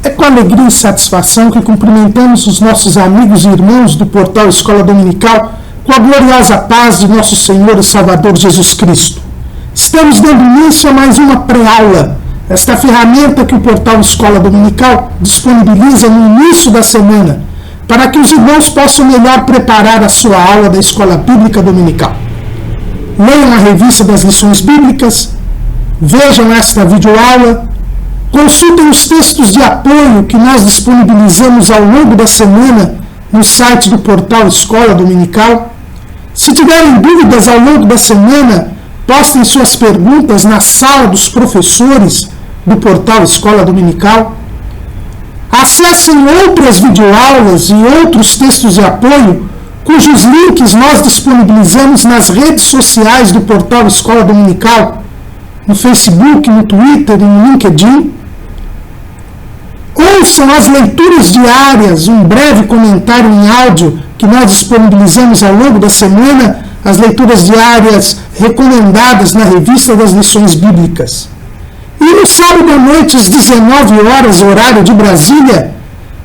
É com alegria e satisfação que cumprimentamos os nossos amigos e irmãos do portal Escola Dominical com a gloriosa paz de nosso Senhor e Salvador Jesus Cristo. Estamos dando início a mais uma pré-aula, esta ferramenta que o portal Escola Dominical disponibiliza no início da semana, para que os irmãos possam melhor preparar a sua aula da Escola Bíblica Dominical. Leiam a revista das lições bíblicas, vejam esta videoaula, consultem os textos de apoio que nós disponibilizamos ao longo da semana no site do portal Escola Dominical. Se tiverem dúvidas ao longo da semana, postem suas perguntas na sala dos professores do portal Escola Dominical. Acessem outras videoaulas e outros textos de apoio, cujos links nós disponibilizamos nas redes sociais do portal Escola Dominical, no Facebook, no Twitter e no LinkedIn. Ouçam as leituras diárias, um breve comentário em áudio que nós disponibilizamos ao longo da semana, as leituras diárias recomendadas na revista das lições bíblicas. E no sábado à noite, às 19 horas, horário de Brasília,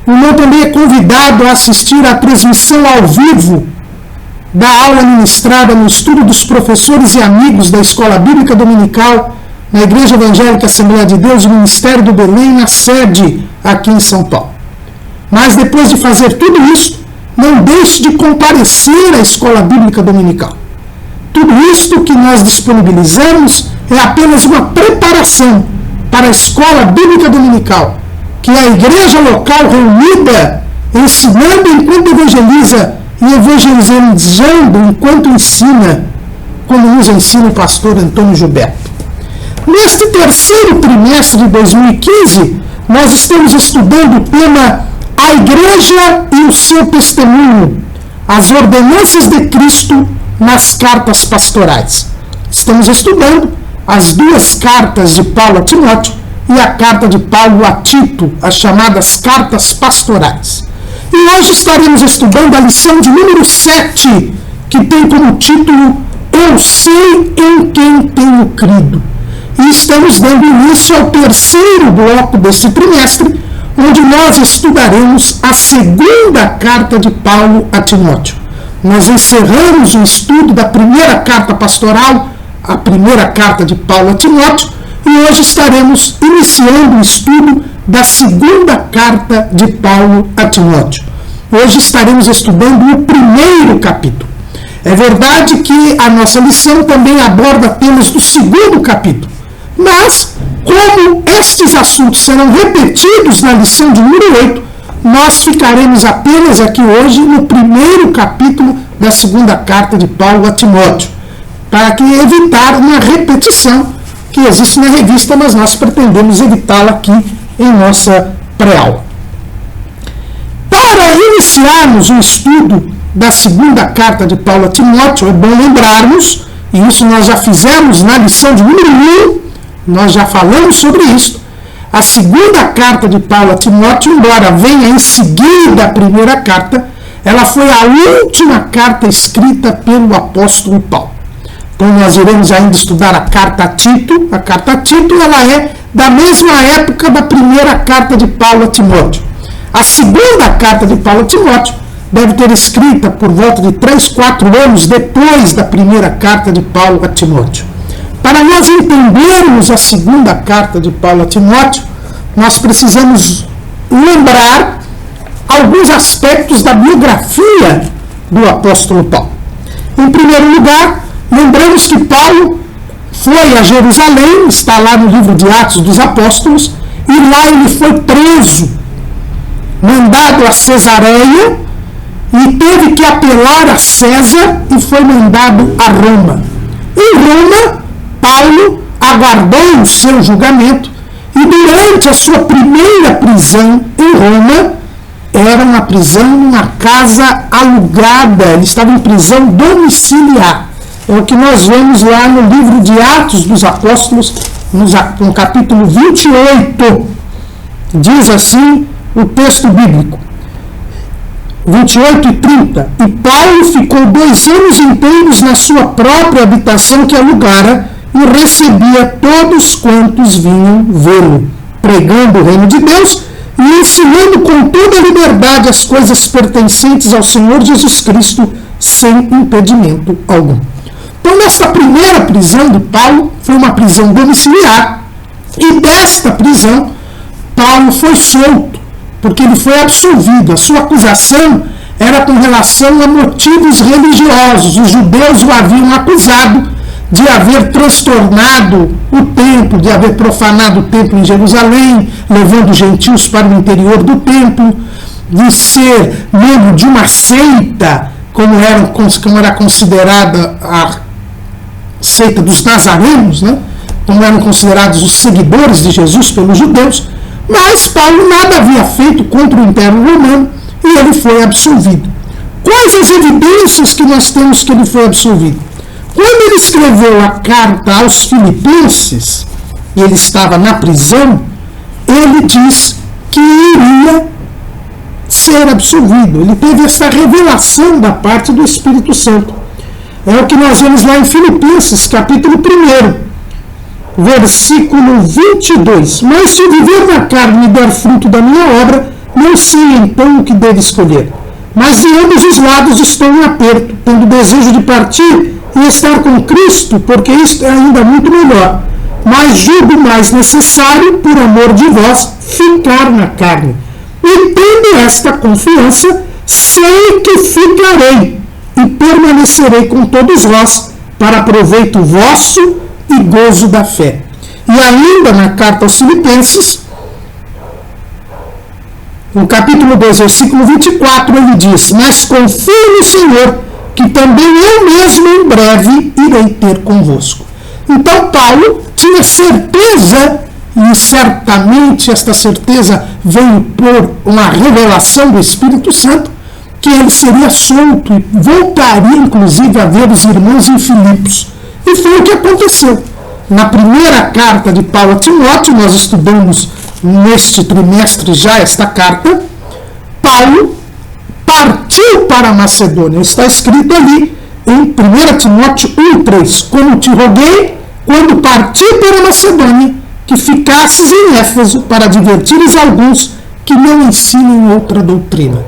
o irmão também é convidado a assistir à transmissão ao vivo da aula ministrada no estudo dos professores e amigos da Escola Bíblica Dominical, na Igreja Evangélica Assembleia de Deus, no Ministério do Belém, na sede aqui em São Paulo. Mas depois de fazer tudo isso, não deixe de comparecer à Escola Bíblica Dominical. Tudo isto que nós disponibilizamos é apenas uma preparação para a Escola Bíblica Dominical, que é a igreja local reunida, ensinando enquanto evangeliza e evangelizando enquanto ensina, como nos ensina o pastor Antônio Gilberto. Neste terceiro trimestre de 2015, nós estamos estudando o tema A Igreja e o seu Testemunho, as ordenanças de Cristo nas cartas pastorais. Estamos estudando as duas cartas de Paulo a Timóteo e a carta de Paulo a Tito, as chamadas cartas pastorais. E hoje estaremos estudando a lição de número 7, que tem como título Eu sei em quem tenho crido. E estamos dando início ao terceiro bloco deste trimestre, onde nós estudaremos a segunda carta de Paulo a Timóteo. Nós encerramos o estudo da primeira carta pastoral, a primeira carta de Paulo a Timóteo, e hoje estaremos iniciando o estudo da segunda carta de Paulo a Timóteo. Hoje estaremos estudando o primeiro capítulo. É verdade que a nossa lição também aborda temas do segundo capítulo, mas, como estes assuntos serão repetidos na lição de número 8, nós ficaremos apenas aqui hoje no primeiro capítulo da segunda carta de Paulo a Timóteo, para que evitar uma repetição que existe na revista, mas nós pretendemos evitá-la aqui em nossa pré-aula. Para iniciarmos o estudo da segunda carta de Paulo a Timóteo, é bom lembrarmos, e isso nós já fizemos na lição de número 1, nós já falamos sobre isso. A segunda carta de Paulo a Timóteo, embora venha em seguida a primeira carta, ela foi a última carta escrita pelo apóstolo Paulo. Então nós iremos ainda estudar a carta a Tito. A carta a Tito ela é da mesma época da primeira carta de Paulo a Timóteo. A segunda carta de Paulo a Timóteo deve ter escrita por volta de 3, 4 anos depois da primeira carta de Paulo a Timóteo. Para nós entendermos a segunda carta de Paulo a Timóteo, nós precisamos lembrar alguns aspectos da biografia do apóstolo Paulo. Em primeiro lugar, lembramos que Paulo foi a Jerusalém, está lá no livro de Atos dos Apóstolos, e lá ele foi preso, mandado a Cesareia, e teve que apelar a César e foi mandado a Roma. Em Roma, Paulo aguardou o seu julgamento e durante a sua primeira prisão em Roma, era uma prisão numa casa alugada, ele estava em prisão domiciliar. É o que nós vemos lá no livro de Atos dos Apóstolos, no capítulo 28. Diz assim o texto bíblico, 28 e 30. E Paulo ficou 2 anos inteiros na sua própria habitação que alugara e recebia todos quantos vinham vê-lo, pregando o reino de Deus e ensinando com toda a liberdade as coisas pertencentes ao Senhor Jesus Cristo, sem impedimento algum. Então, nesta primeira prisão de Paulo, foi uma prisão domiciliar, e desta prisão, Paulo foi solto, porque ele foi absolvido. A sua acusação era com relação a motivos religiosos. Os judeus o haviam acusado de haver transtornado o templo, de haver profanado o templo em Jerusalém, levando gentios para o interior do templo, de ser membro de uma seita, como era considerada a seita dos nazarenos, né? Como eram considerados os seguidores de Jesus pelos judeus. Mas Paulo nada havia feito contra o Império Romano e ele foi absolvido. Quais as evidências que nós temos que ele foi absolvido? Quando ele escreveu a carta aos Filipenses, e ele estava na prisão, ele diz que iria ser absolvido. Ele teve essa revelação da parte do Espírito Santo. É o que nós vemos lá em Filipenses, capítulo 1, versículo 22. Mas se viver na carne e dar fruto da minha obra, não sei então o que devo escolher. Mas de ambos os lados estou em aperto, tendo desejo de partir e estar com Cristo, porque isto é ainda muito melhor. Mas julgo mais necessário, por amor de vós, ficar na carne. E tendo esta confiança, sei que ficarei e permanecerei com todos vós, para proveito vosso e gozo da fé. E ainda na carta aos Filipenses, no capítulo 2, versículo 24, ele diz: mas confio no Senhor, que também eu mesmo em breve irei ter convosco. Então Paulo tinha certeza, e certamente esta certeza veio por uma revelação do Espírito Santo, que ele seria solto e voltaria inclusive a ver os irmãos em Filipos. E foi o que aconteceu. Na primeira carta de Paulo a Timóteo, nós estudamos neste trimestre já esta carta, Paulo partiu para a Macedônia. Está escrito ali em 1 Timóteo 1,3: como te roguei, quando parti para a Macedônia, que ficasses em Éfeso para advertires alguns que não ensinem outra doutrina.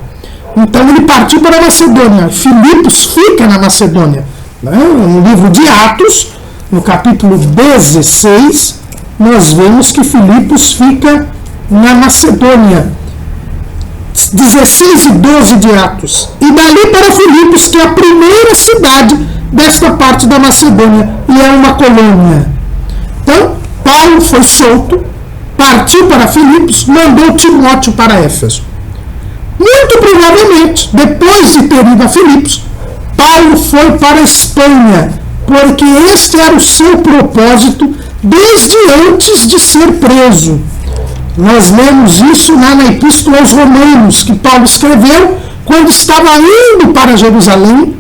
Então ele partiu para a Macedônia. Filipos fica na Macedônia. No livro de Atos, no capítulo 16, nós vemos que Filipos fica na Macedônia. 16 e 12 de Atos. E dali para Filipos, que é a primeira cidade desta parte da Macedônia, e é uma colônia. Então, Paulo foi solto, partiu para Filipos, mandou Timóteo para Éfeso. Muito provavelmente, depois de ter ido a Filipos, Paulo foi para a Espanha, porque este era o seu propósito desde antes de ser preso. Nós lemos isso lá na Epístola aos Romanos, que Paulo escreveu quando estava indo para Jerusalém.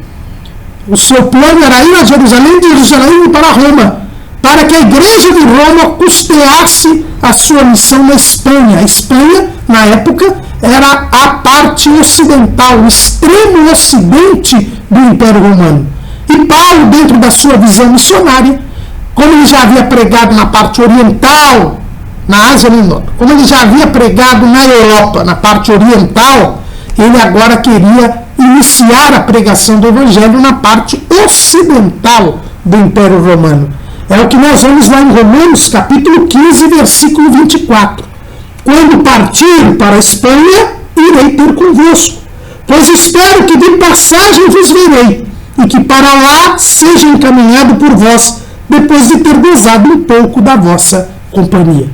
O seu plano era ir a Jerusalém, de Jerusalém para Roma, para que a igreja de Roma custeasse a sua missão na Espanha. A Espanha, na época, era a parte ocidental, o extremo ocidente do Império Romano. E Paulo, dentro da sua visão missionária, como ele já havia pregado na parte oriental, na Ásia Menor, como ele já havia pregado na Europa, na parte oriental, ele agora queria iniciar a pregação do Evangelho na parte ocidental do Império Romano. É o que nós vemos lá em Romanos, capítulo 15, versículo 24. Quando partir para a Espanha, irei ter convosco, pois espero que de passagem vos verei, e que para lá seja encaminhado por vós, depois de ter gozado um pouco da vossa companhia.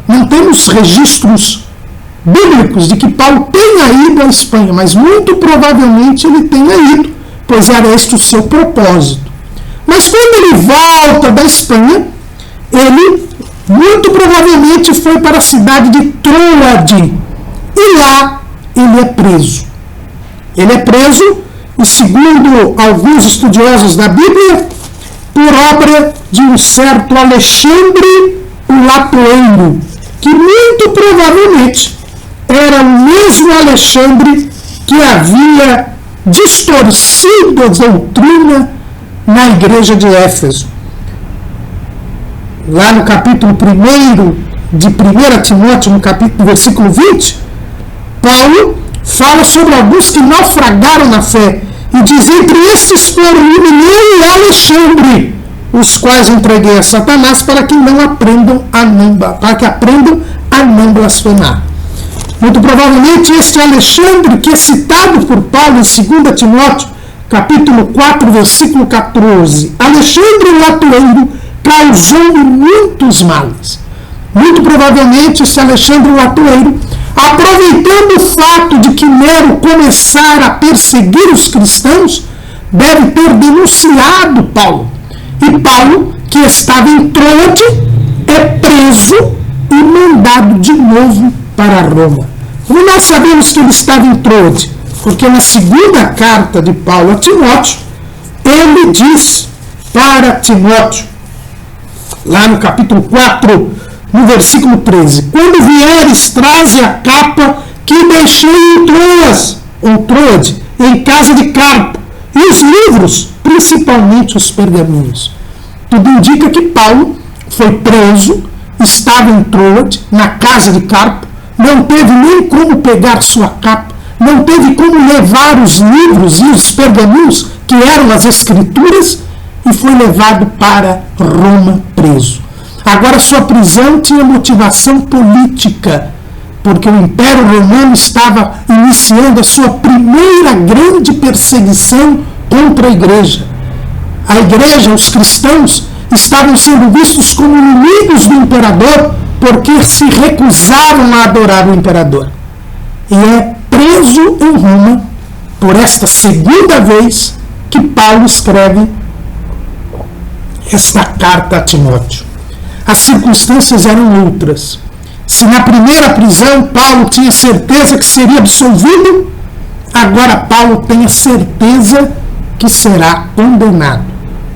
Não temos registros bíblicos de que Paulo tenha ido à Espanha, mas muito provavelmente ele tenha ido, pois era este o seu propósito. Mas quando ele volta da Espanha, ele muito provavelmente foi para a cidade de Troade, e lá ele é preso. Ele é preso, e segundo alguns estudiosos da Bíblia, por obra de um certo Alexandre o Latoeiro, que muito provavelmente era o mesmo Alexandre que havia distorcido a doutrina na igreja de Éfeso. Lá no capítulo 1 de 1 Timóteo, no versículo 20, Paulo fala sobre alguns que naufragaram na fé e diz: entre estes foram Himeneu e Alexandre, os quais entreguei a Satanás para que aprendam a não blasfemar. Muito provavelmente este Alexandre, que é citado por Paulo em 2 Timóteo, capítulo 4, versículo 14. Alexandre o Latueiro causou muitos males. Muito provavelmente esse Alexandre o Latueiro, aproveitando o fato de que Nero começara a perseguir os cristãos, deve ter denunciado Paulo. E Paulo, que estava em Troade, é preso e mandado de novo para Roma. Como nós sabemos que ele estava em Troade? Porque na segunda carta de Paulo a Timóteo, ele diz para Timóteo, lá no capítulo 4, no versículo 13: quando vieres, traze a capa que deixei em Troade, em casa de Carpo, e os livros, principalmente os pergaminhos. Tudo indica que Paulo foi preso, estava em Troade, na casa de Carpo, não teve nem como pegar sua capa, não teve como levar os livros e os pergaminhos, que eram as escrituras, e foi levado para Roma preso. Agora, sua prisão tinha motivação política, porque o Império Romano estava iniciando a sua primeira grande perseguição contra a igreja. A igreja, os cristãos, estavam sendo vistos como inimigos do imperador, porque se recusaram a adorar o imperador. E é preso em Roma, por esta segunda vez, que Paulo escreve esta carta a Timóteo. As circunstâncias eram outras. Se na primeira prisão Paulo tinha certeza que seria absolvido, agora Paulo tem a certeza que será condenado.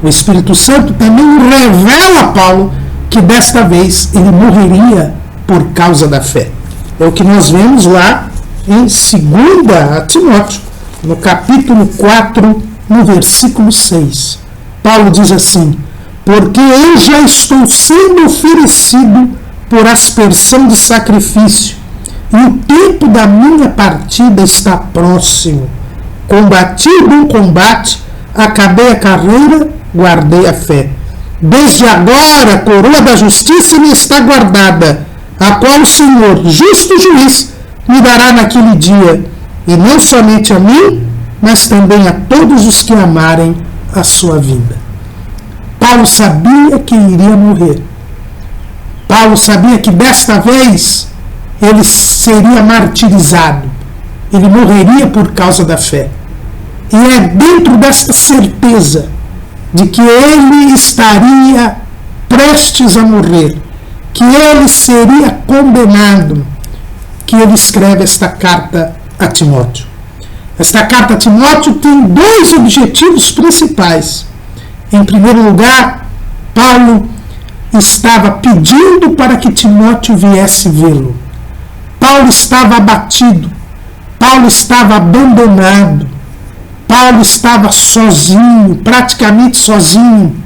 O Espírito Santo também revela a Paulo que desta vez ele morreria por causa da fé. É o que nós vemos lá em 2 Timóteo, no capítulo 4, no versículo 6. Paulo diz assim: porque eu já estou sendo oferecido por aspersão de sacrifício, e o tempo da minha partida está próximo. Combati o bom combate, acabei a carreira, guardei a fé. Desde agora a coroa da justiça me está guardada, a qual o Senhor, justo juiz, me dará naquele dia, e não somente a mim, mas também a todos os que amarem a sua vida. Paulo sabia que iria morrer. Paulo sabia que desta vez ele seria martirizado. Ele morreria por causa da fé. E é dentro desta certeza de que ele estaria prestes a morrer, que ele seria condenado, que ele escreve esta carta a Timóteo. Esta carta a Timóteo tem dois objetivos principais. Em primeiro lugar, Paulo estava pedindo para que Timóteo viesse vê-lo. Paulo estava abatido, Paulo estava abandonado, Paulo estava sozinho, praticamente sozinho.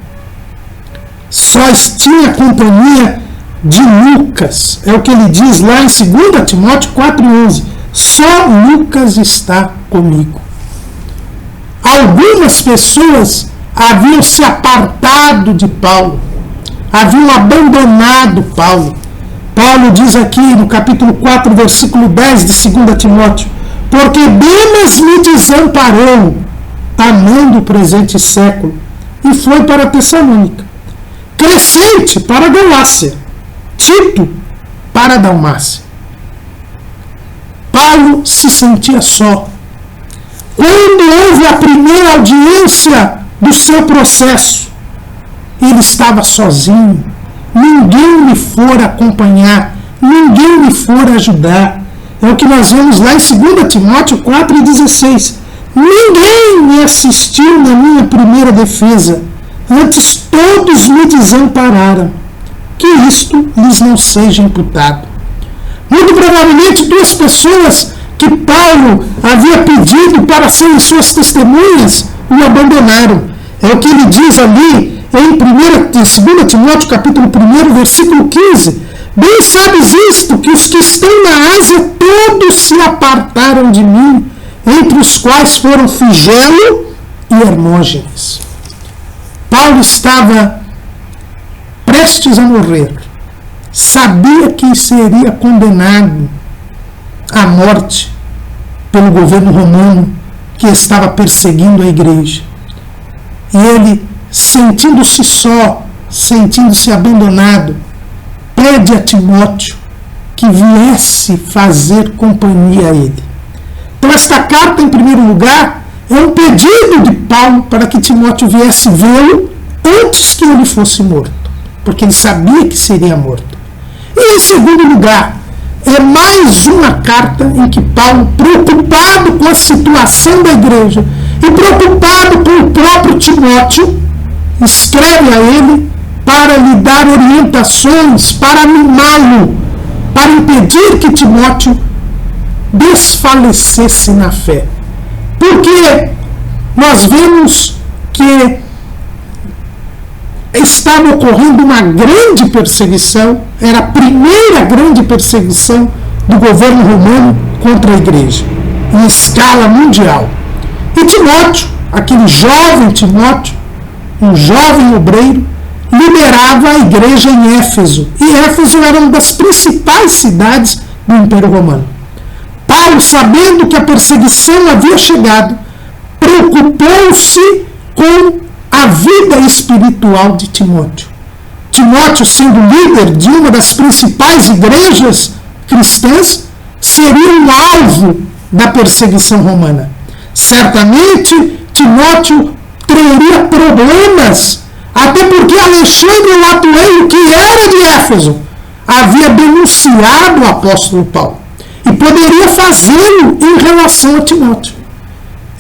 Só tinha companhia de Lucas. É o que ele diz lá em 2 Timóteo 4,11. Só Lucas está comigo. Algumas pessoas haviam se apartado de Paulo, haviam abandonado Paulo. Paulo diz aqui no capítulo 4, versículo 10 de 2 Timóteo: porque Demas me desamparou, amando o presente século, e foi para Tessalônica. Crescente para Galácia, Tito para Dalmácia. Paulo se sentia só. Quando houve a primeira audiência do seu processo, ele estava sozinho. Ninguém lhe for acompanhar, ninguém lhe for ajudar. É o que nós vemos lá em 2 Timóteo 4,16. Ninguém me assistiu na minha primeira defesa, antes todos me desampararam. Que isto lhes não seja imputado. Muito provavelmente duas pessoas que Paulo havia pedido para serem suas testemunhas o abandonaram. É o que ele diz ali em 2 Timóteo capítulo 1, versículo 15. Bem sabes isto, que os que estão na Ásia todos se apartaram de mim, entre os quais foram Figelo e Hermógenes. Paulo estava prestes a morrer. Sabia que seria condenado à morte pelo governo romano que estava perseguindo a igreja. E ele, sentindo-se só, sentindo-se abandonado, pede a Timóteo que viesse fazer companhia a ele. Então esta carta, em primeiro lugar, é um pedido de Paulo para que Timóteo viesse vê-lo antes que ele fosse morto, porque ele sabia que seria morto. E em segundo lugar, é mais uma carta em que Paulo, preocupado com a situação da igreja e preocupado com o próprio Timóteo, escreve a ele para lhe dar orientações, para animá-lo, para impedir que Timóteo desfalecesse na fé. Porque nós vemos que estava ocorrendo uma grande perseguição, era a primeira grande perseguição do governo romano contra a igreja, em escala mundial. E Timóteo, aquele jovem Timóteo, um jovem obreiro, liderava a igreja em Éfeso. E Éfeso era uma das principais cidades do Império Romano. Paulo, sabendo que a perseguição havia chegado, preocupou-se com a vida espiritual de Timóteo. Timóteo, sendo líder de uma das principais igrejas cristãs, seria um alvo da perseguição romana. Certamente, Timóteo teria problemas, até porque Alexandre o Latueiro, que era de Éfeso, havia denunciado o apóstolo Paulo e poderia fazê-lo em relação a Timóteo.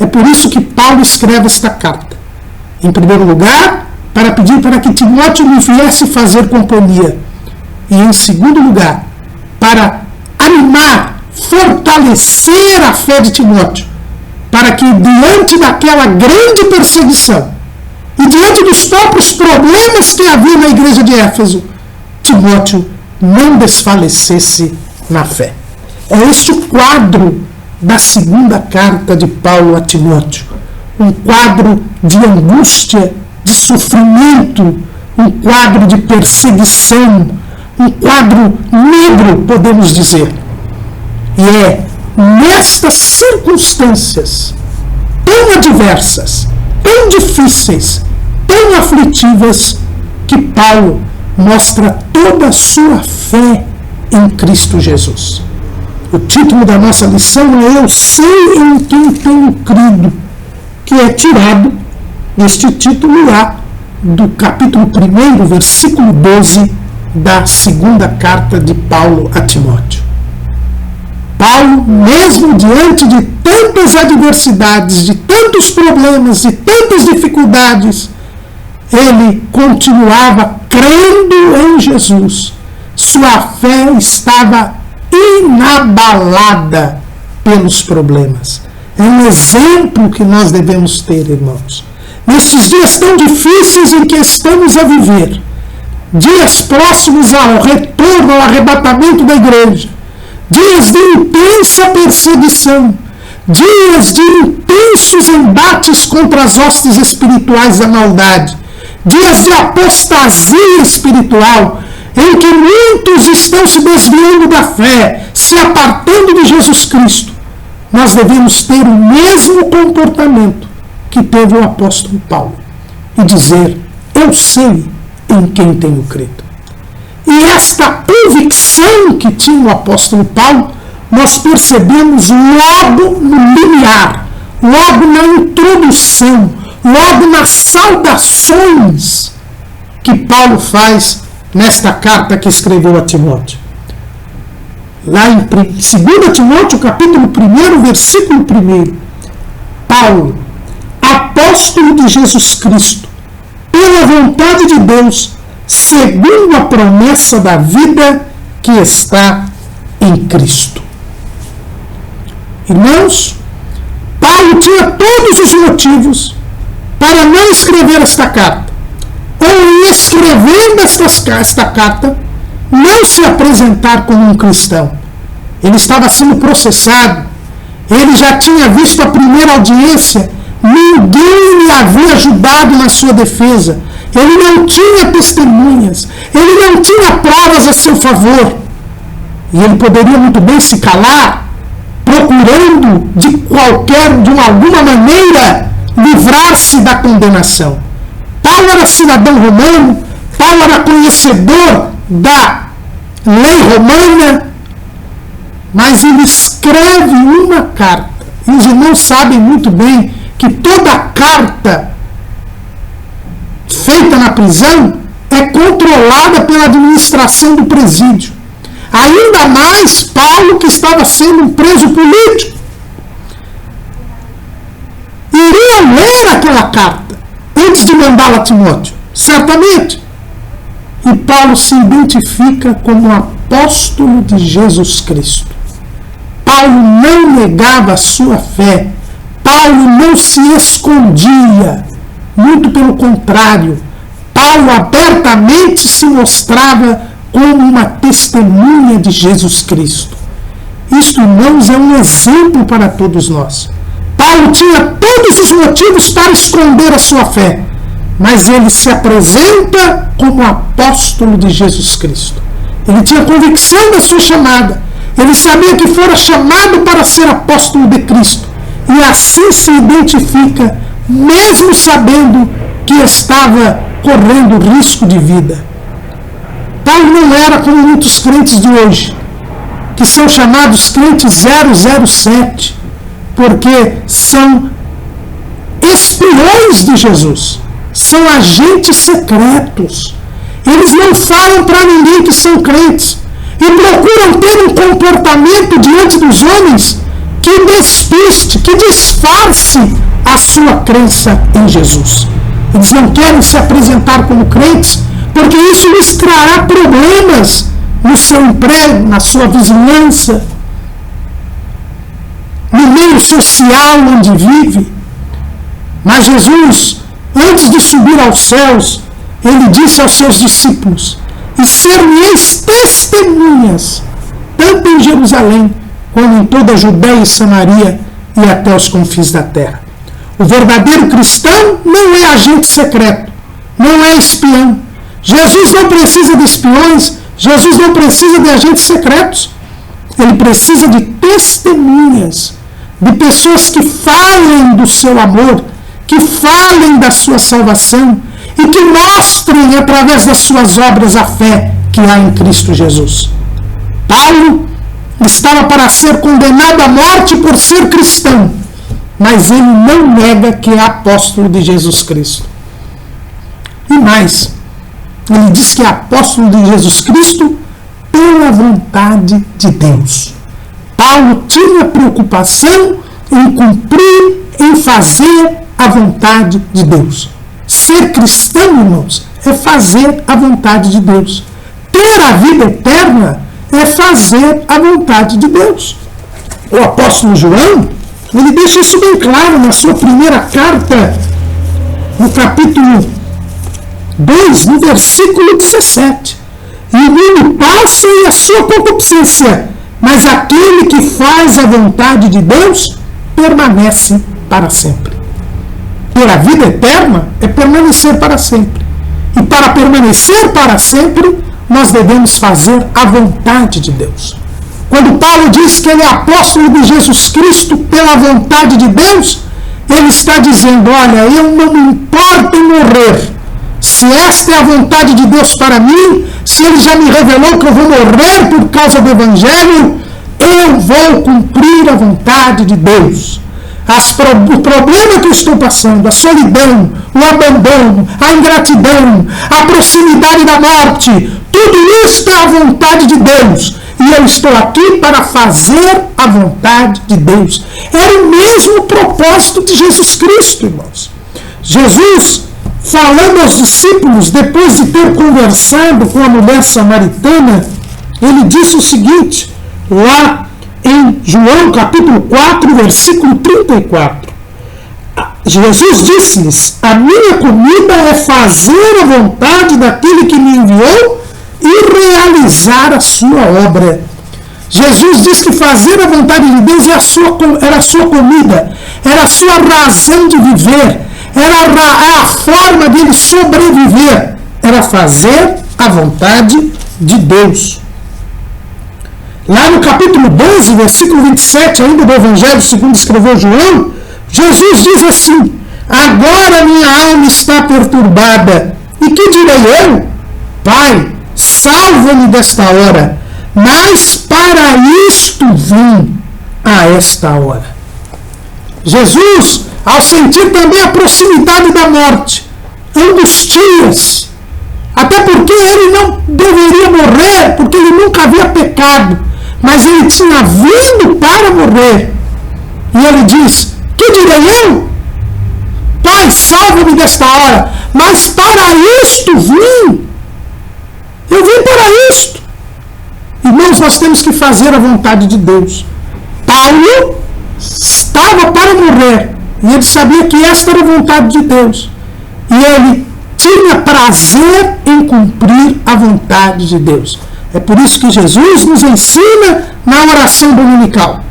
É por isso que Paulo escreve esta carta. Em primeiro lugar, para pedir para que Timóteo lhe viesse fazer companhia. E em segundo lugar, para animar, fortalecer a fé de Timóteo, para que diante daquela grande perseguição e diante dos próprios problemas que havia na igreja de Éfeso, Timóteo não desfalecesse na fé. É este o quadro da segunda carta de Paulo a Timóteo. Um quadro de angústia, de sofrimento, um quadro de perseguição, um quadro negro, podemos dizer. E é nestas circunstâncias tão adversas, tão difíceis, tão aflitivas, que Paulo mostra toda a sua fé em Cristo Jesus. O título da nossa lição é Eu sei em quem tenho crido, que é tirado deste título lá do capítulo 1, versículo 12 da segunda carta de Paulo a Timóteo. Paulo, mesmo diante de tantas adversidades, de tantos problemas, de tantas dificuldades, ele continuava crendo em Jesus. Sua fé estava inabalada pelos problemas. É um exemplo que nós devemos ter, irmãos. Nestes dias tão difíceis em que estamos a viver, dias próximos ao retorno, ao arrebatamento da igreja, dias de intensa perseguição, dias de intensos embates contra as hostes espirituais da maldade, dias de apostasia espiritual, em que muitos estão se desviando da fé, se apartando de Jesus Cristo. Nós devemos ter o mesmo comportamento que teve o apóstolo Paulo e dizer: eu sei em quem tenho crido. E esta convicção que tinha o apóstolo Paulo, nós percebemos logo no limiar, logo na introdução, logo nas saudações que Paulo faz nesta carta que escreveu a Timóteo. Lá em 2 Timóteo, capítulo 1, versículo 1, Paulo, apóstolo de Jesus Cristo, pela vontade de Deus, segundo a promessa da vida que está em Cristo. Irmãos, Paulo tinha todos os motivos para não escrever esta carta, ou em escrevendo esta carta, não se apresentar como um cristão. Ele estava sendo processado. Ele já tinha visto a primeira audiência. Ninguém lhe havia ajudado na sua defesa. Ele não tinha testemunhas. Ele não tinha provas a seu favor. E ele poderia muito bem se calar, procurando de alguma maneira livrar-se da condenação. Paulo era cidadão romano. Paulo era conhecedor da lei romana. Mas ele escreve uma carta. E os irmãos sabem muito bem que toda carta feita na prisão é controlada pela administração do presídio. Ainda mais Paulo, que estava sendo um preso político. Iria ler aquela carta antes de mandá-la a Timóteo, certamente. E Paulo se identifica como apóstolo de Jesus Cristo. Paulo não negava a sua fé. Paulo não se escondia. Muito pelo contrário. Paulo abertamente se mostrava como uma testemunha de Jesus Cristo. Isto, irmãos, é um exemplo para todos nós. Paulo tinha todos os motivos para esconder a sua fé, mas ele se apresenta como apóstolo de Jesus Cristo. Ele tinha convicção da sua chamada. Ele sabia que fora chamado para ser apóstolo de Cristo. E assim se identifica, mesmo sabendo que estava correndo risco de vida. Paulo não era como muitos crentes de hoje, que são chamados crentes 007, porque são espiões de Jesus, são agentes secretos. Eles não falam para ninguém que são crentes e procuram ter um comportamento diante dos homens que despiste, que disfarce a sua crença em Jesus. Eles não querem se apresentar como crentes, porque isso lhes trará problemas no seu emprego, na sua vizinhança, no meio social onde vive. Mas Jesus, antes de subir aos céus, ele disse aos seus discípulos: e ser-me-eis testemunhas, tanto em Jerusalém, como em toda a Judéia e Samaria e até os confins da terra. O verdadeiro cristão não é agente secreto, não é espião. Jesus não precisa de espiões, Jesus não precisa de agentes secretos. Ele precisa de testemunhas, de pessoas que falem do seu amor, que falem da sua salvação e que mostrem através das suas obras a fé que há em Cristo Jesus. Paulo estava para ser condenado à morte por ser cristão, mas ele não nega que é apóstolo de Jesus Cristo. E mais, ele diz que é apóstolo de Jesus Cristo pela vontade de Deus. Paulo tinha preocupação em cumprir, em fazer a vontade de Deus. Ser cristão, irmãos, é fazer a vontade de Deus. Ter a vida eterna é fazer a vontade de Deus. O apóstolo João, ele deixa isso bem claro na sua primeira carta, no capítulo 2, no versículo 17. E o mundo passa e a sua concupiscência, mas aquele que faz a vontade de Deus permanece para sempre. Ter a vida eterna é permanecer para sempre. E para permanecer para sempre, nós devemos fazer a vontade de Deus. Quando Paulo diz que ele é apóstolo de Jesus Cristo pela vontade de Deus, ele está dizendo: olha, eu não me importo em morrer. Se esta é a vontade de Deus para mim, se ele já me revelou que eu vou morrer por causa do Evangelho, eu vou cumprir a vontade de Deus. O problema que eu estou passando, a solidão, o abandono, a ingratidão, a proximidade da morte, tudo isso é a vontade de Deus. E eu estou aqui para fazer a vontade de Deus. Era o mesmo propósito de Jesus Cristo, irmãos. Jesus, falando aos discípulos, depois de ter conversado com a mulher samaritana, ele disse o seguinte, lá em João capítulo 4, versículo 34. Jesus disse-lhes: a minha comida é fazer a vontade daquele que me enviou e realizar a sua obra. Jesus diz que fazer a vontade de Deus era a sua comida, era a sua razão de viver, era a forma dele sobreviver, era fazer a vontade de Deus. Lá no capítulo 12, versículo 27, ainda do Evangelho segundo escreveu João, Jesus diz assim: agora minha alma está perturbada, e que direi eu? Pai, salva-me desta hora, mas para isto vim a esta hora. Jesus, ao sentir também a proximidade da morte, angustia-se, até porque ele não deveria morrer, porque ele nunca havia pecado, mas ele tinha vindo para morrer. E ele diz: que direi eu? Pai, salva-me desta hora, mas para isto vim. Eu vim para isto. Irmãos, nós temos que fazer a vontade de Deus. Paulo estava para morrer, e ele sabia que esta era a vontade de Deus. E ele tinha prazer em cumprir a vontade de Deus. É por isso que Jesus nos ensina na oração dominical: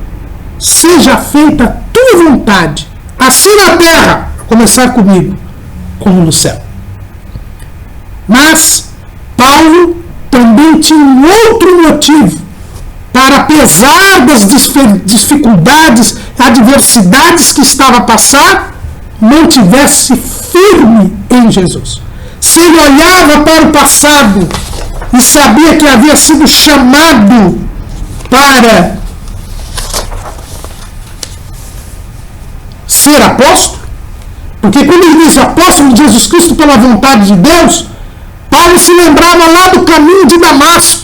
seja feita a tua vontade, assim na terra, a começar comigo, como no céu. Mas Paulo também tinha um outro motivo para, apesar das dificuldades, adversidades que estava a passar, mantivesse firme em Jesus. Se ele olhava para o passado e sabia que havia sido chamado para ser apóstolo, porque quando ele diz apóstolo de Jesus Cristo pela vontade de Deus, Paulo se lembrava lá do caminho de Damasco,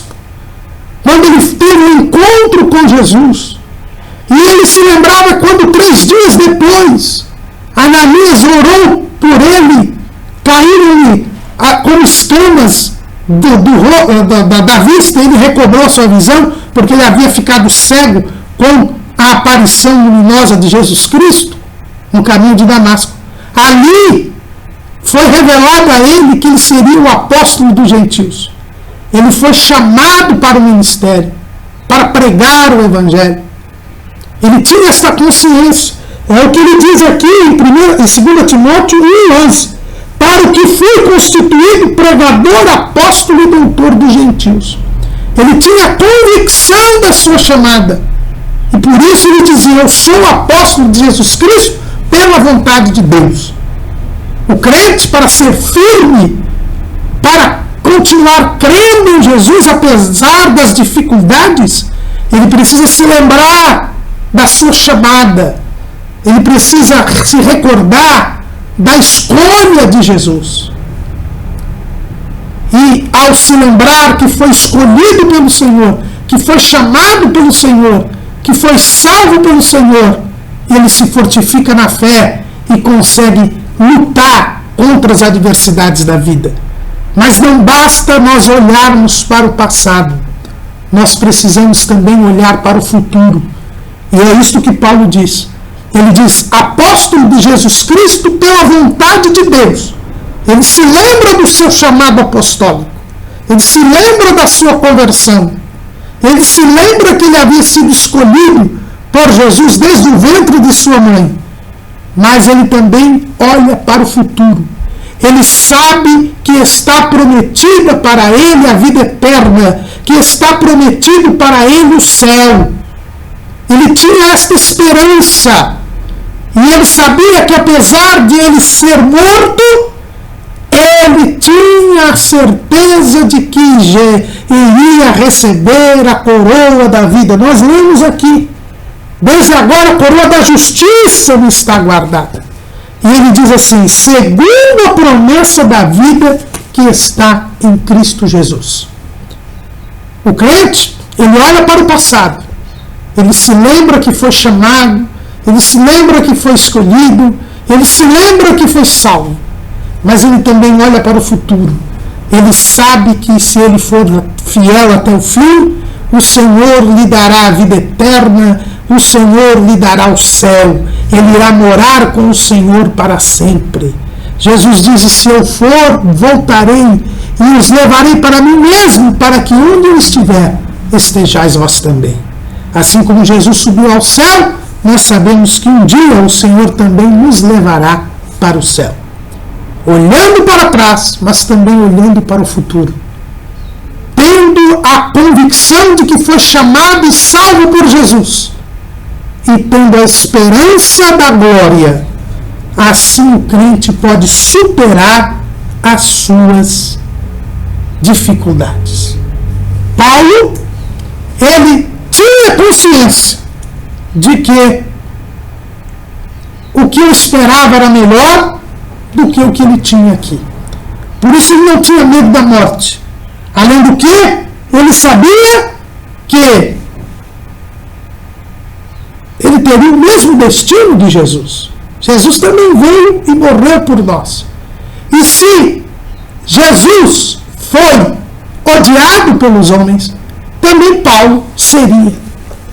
quando ele teve um encontro com Jesus. E ele se lembrava quando 3 dias depois, Ananias orou por ele, caíram-lhe como escamas da vista, ele recobrou a sua visão, porque ele havia ficado cego com a aparição luminosa de Jesus Cristo no caminho de Damasco. Ali foi revelado a ele que ele seria o apóstolo dos gentios. Ele foi chamado para o ministério, para pregar o evangelho. Ele tinha essa consciência. É o que ele diz aqui em 2 Timóteo 1,11. Para o que fui constituído pregador, apóstolo e doutor dos gentios. Ele tinha a convicção da sua chamada. E por isso ele dizia: eu sou apóstolo de Jesus Cristo pela vontade de Deus. O crente, para ser firme, para continuar crendo em Jesus apesar das dificuldades, ele precisa se lembrar da sua chamada. Ele precisa se recordar da escolha de Jesus. E ao se lembrar que foi escolhido pelo Senhor, que foi chamado pelo Senhor, que foi salvo pelo Senhor, ele se fortifica na fé e consegue lutar contra as adversidades da vida. Mas não basta nós olharmos para o passado, nós precisamos também olhar para o futuro. E é isto que Paulo diz. Ele diz: apóstolo de Jesus Cristo pela vontade de Deus. Ele se lembra do seu chamado apostólico. Ele se lembra da sua conversão. Ele se lembra que ele havia sido escolhido por Jesus desde o ventre de sua mãe. Mas ele também olha para o futuro. Ele sabe que está prometida para ele a vida eterna, que está prometido para ele o céu. Ele tinha esta esperança. E ele sabia que apesar de ele ser morto, ele tinha a certeza de que iria receber a coroa da vida. Nós lemos aqui: desde agora a coroa da justiça me está guardada. E ele diz assim: segundo a promessa da vida que está em Cristo Jesus. O crente, ele olha para o passado, ele se lembra que foi chamado, ele se lembra que foi escolhido, ele se lembra que foi salvo, mas ele também olha para o futuro. Ele sabe que se ele for fiel até o fim, o Senhor lhe dará a vida eterna, o Senhor lhe dará o céu, ele irá morar com o Senhor para sempre. Jesus diz: se eu for, voltarei e os levarei para mim mesmo, para que onde eu estiver, estejais vós também. Assim como Jesus subiu ao céu, nós sabemos que um dia o Senhor também nos levará para o céu. Olhando para trás, mas também olhando para o futuro. Tendo a convicção de que foi chamado e salvo por Jesus. E tendo a esperança da glória. Assim o crente pode superar as suas dificuldades. Paulo, ele tinha consciência de que o que eu esperava era melhor do que o que ele tinha aqui. Por isso ele não tinha medo da morte. Além do que, ele sabia que ele teria o mesmo destino de Jesus. Jesus também veio e morreu por nós. E se Jesus foi odiado pelos homens, também Paulo seria.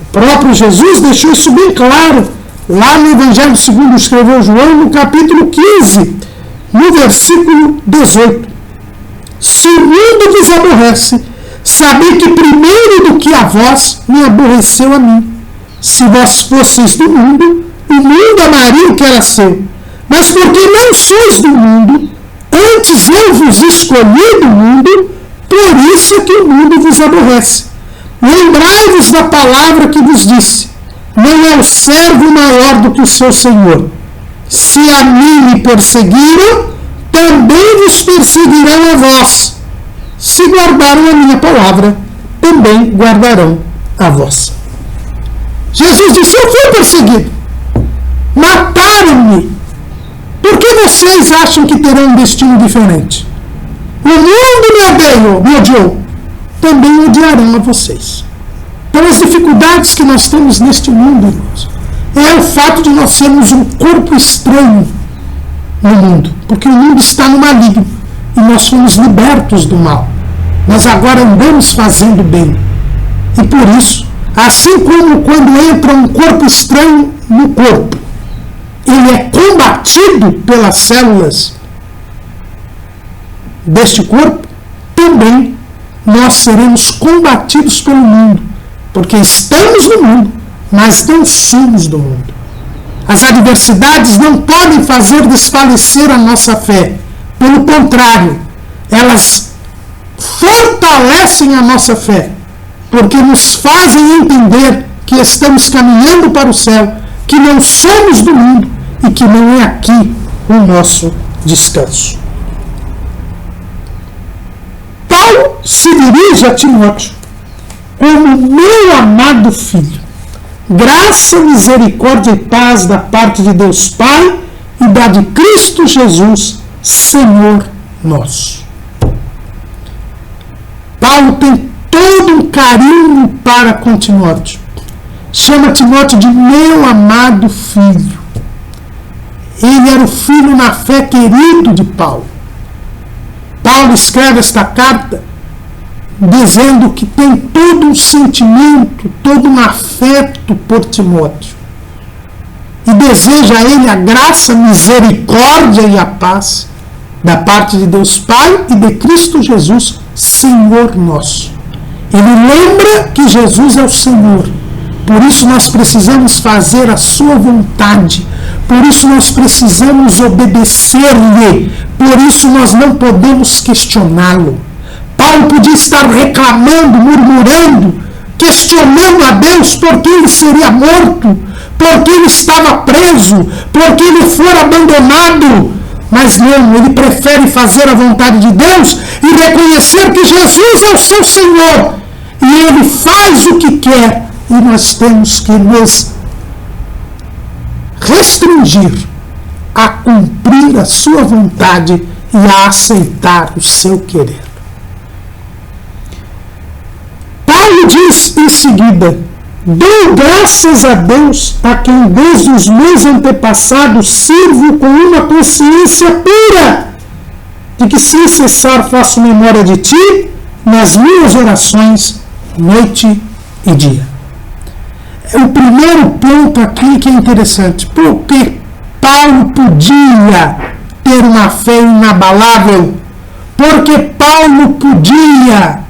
O próprio Jesus deixou isso bem claro lá no Evangelho segundo escreveu João, no capítulo 15, no versículo 18. Se o mundo vos aborrece, sabei que primeiro do que a vós me aborreceu a mim. Se vós fosseis do mundo, o mundo amaria o que era seu. Mas porque não sois do mundo, antes eu vos escolhi do mundo, por isso é que o mundo vos aborrece. Lembrai-vos da palavra que vos disse: não é o servo maior do que o seu senhor. Se a mim me perseguiram, também vos perseguirão a vós. Se guardaram a minha palavra, também guardarão a vossa. Jesus disse: eu fui perseguido. Mataram-me. Por que vocês acham que terão um destino diferente? O mundo me odiou. Também odiarão a vocês. Pelas dificuldades que nós temos neste mundo, irmãos, é o fato de nós sermos um corpo estranho no mundo, porque o mundo está no maligno e nós fomos libertos do mal. Nós agora andamos fazendo bem. E por isso, assim como quando entra um corpo estranho no corpo, ele é combatido pelas células deste corpo, também nós seremos combatidos pelo mundo, porque estamos no mundo, mas não somos do mundo. As adversidades não podem fazer desfalecer a nossa fé. Pelo contrário, elas fortalecem a nossa fé, porque nos fazem entender que estamos caminhando para o céu, que não somos do mundo e que não é aqui o nosso descanso. Paulo se dirige a Timóteo como meu amado filho. Graça, misericórdia e paz da parte de Deus Pai e da de Cristo Jesus, Senhor nosso. Paulo tem todo um carinho para com Timóteo. Chama Timóteo de meu amado filho. Ele era o filho na fé querido de Paulo. Paulo escreve esta carta dizendo que tem todo um sentimento, todo um afeto por Timóteo. E deseja a ele a graça, a misericórdia e a paz da parte de Deus Pai e de Cristo Jesus, Senhor nosso. Ele lembra que Jesus é o Senhor. Por isso nós precisamos fazer a sua vontade. Por isso nós precisamos obedecer-lhe. Por isso nós não podemos questioná-lo. Paulo podia estar reclamando, murmurando, questionando a Deus por que ele seria morto, por que ele estava preso, por que ele fora abandonado. Mas não, ele prefere fazer a vontade de Deus e reconhecer que Jesus é o seu Senhor. E ele faz o que quer. E nós temos que nos restringir a cumprir a sua vontade e a aceitar o seu querer. Paulo diz em seguida: dou graças a Deus, a quem desde os meus antepassados sirvo com uma consciência pura, de que sem cessar faço memória de ti nas minhas orações, noite e dia. O primeiro ponto aqui que é interessante, porque Paulo podia ter uma fé inabalável, porque Paulo podia,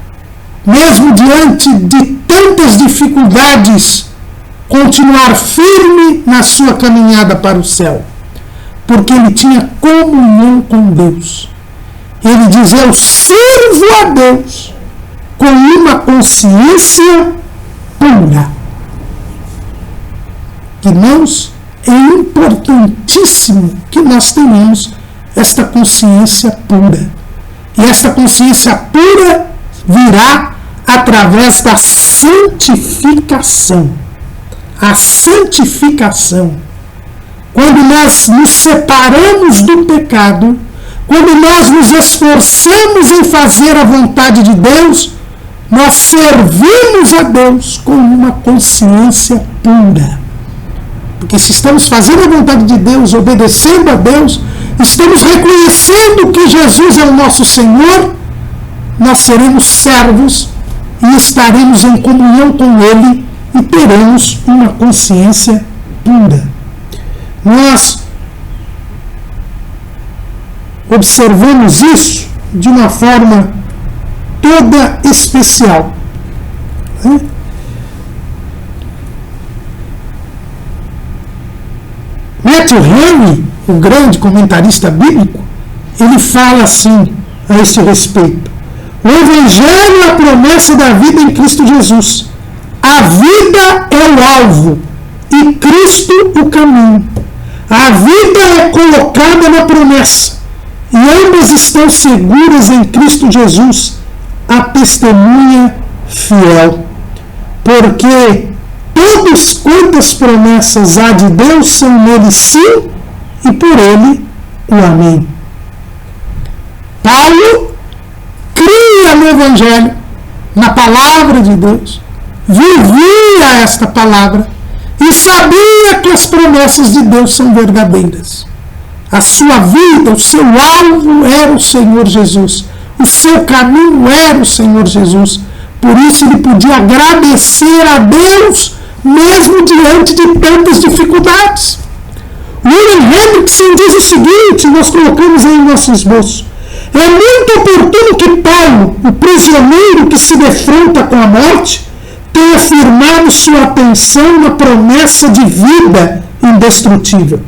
mesmo diante de tantas dificuldades, continuar firme na sua caminhada para o céu, porque ele tinha comunhão com Deus. Ele diz: eu sirvo a Deus com uma consciência pura. Irmãos, é importantíssimo que nós tenhamos esta consciência pura. E esta consciência pura virá através da santificação. A santificação. Quando nós nos separamos do pecado, quando nós nos esforçamos em fazer a vontade de Deus, nós servimos a Deus com uma consciência pura. Porque se estamos fazendo a vontade de Deus, obedecendo a Deus, estamos reconhecendo que Jesus é o nosso Senhor, nós seremos servos e estaremos em comunhão com Ele e teremos uma consciência pura. Nós observamos isso de uma forma toda especial. Matthew Henry, o grande comentarista bíblico, ele fala assim a este respeito: o Evangelho é a promessa da vida em Cristo Jesus. A vida é o alvo e Cristo o caminho. A vida é colocada na promessa e ambas estão seguras em Cristo Jesus, a testemunha fiel. Porque todas quantas promessas há de Deus são nele sim e por ele o amém. Paulo cria no Evangelho, na palavra de Deus, vivia esta palavra e sabia que as promessas de Deus são verdadeiras. A sua vida, o seu alvo era o Senhor Jesus. O seu caminho era o Senhor Jesus. Por isso ele podia agradecer a Deus mesmo diante de tantas dificuldades. William Hendrickson diz o seguinte, nós colocamos aí em nosso esboço: é muito oportuno que Paulo, o prisioneiro que se defronta com a morte, tenha firmado sua atenção na promessa de vida indestrutível.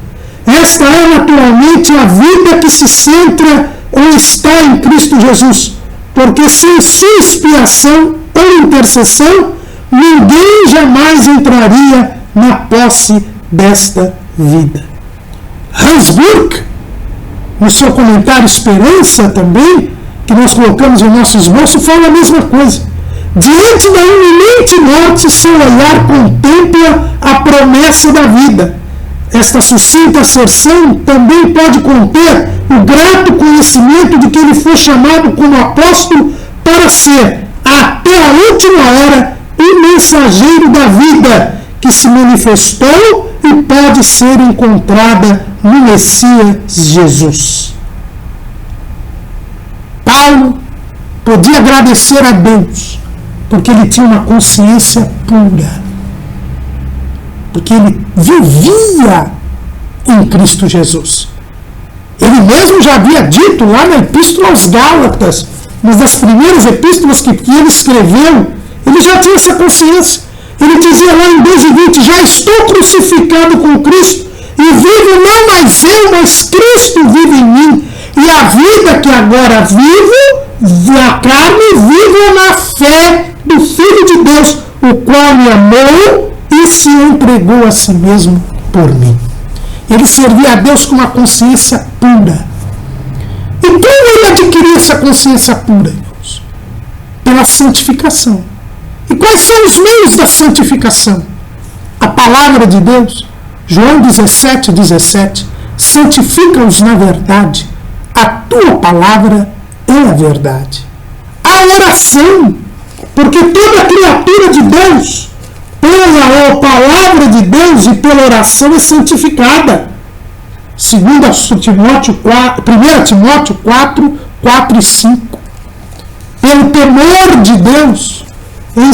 Esta é naturalmente a vida que se centra ou está em Cristo Jesus, porque sem sua expiação ou intercessão, ninguém jamais entraria na posse desta vida. Hans Burke, no seu comentário Esperança também, que nós colocamos em nosso esboço, fala a mesma coisa. Diante da iminente morte, seu olhar contempla a promessa da vida. Esta sucinta asserção também pode conter o grato conhecimento de que ele foi chamado como apóstolo para ser, até a última hora, o mensageiro da vida que se manifestou e pode ser encontrada no Messias Jesus. Paulo podia agradecer a Deus porque ele tinha uma consciência pura, porque ele vivia em Cristo Jesus. Ele mesmo já havia dito lá na Epístola aos Gálatas, uma das primeiras epístolas que ele escreveu, ele já tinha essa consciência. Ele dizia lá em 2:20, já estou crucificado com Cristo, e vivo não mais eu, mas Cristo vive em mim. E a vida que agora vivo, a carne, vivo na fé do Filho de Deus, o qual me amou e se entregou a si mesmo por mim. Ele servia a Deus com uma consciência pura. E como ele adquiriu essa consciência pura, irmãos? Pela santificação. E quais são os meios da santificação? A palavra de Deus, João 17:17, santifica-os na verdade, a tua palavra é a verdade. A oração, porque toda criatura de Deus, pela palavra de Deus e pela oração é santificada. 1 Timóteo 4, 4 e 5. Pelo temor de Deus, em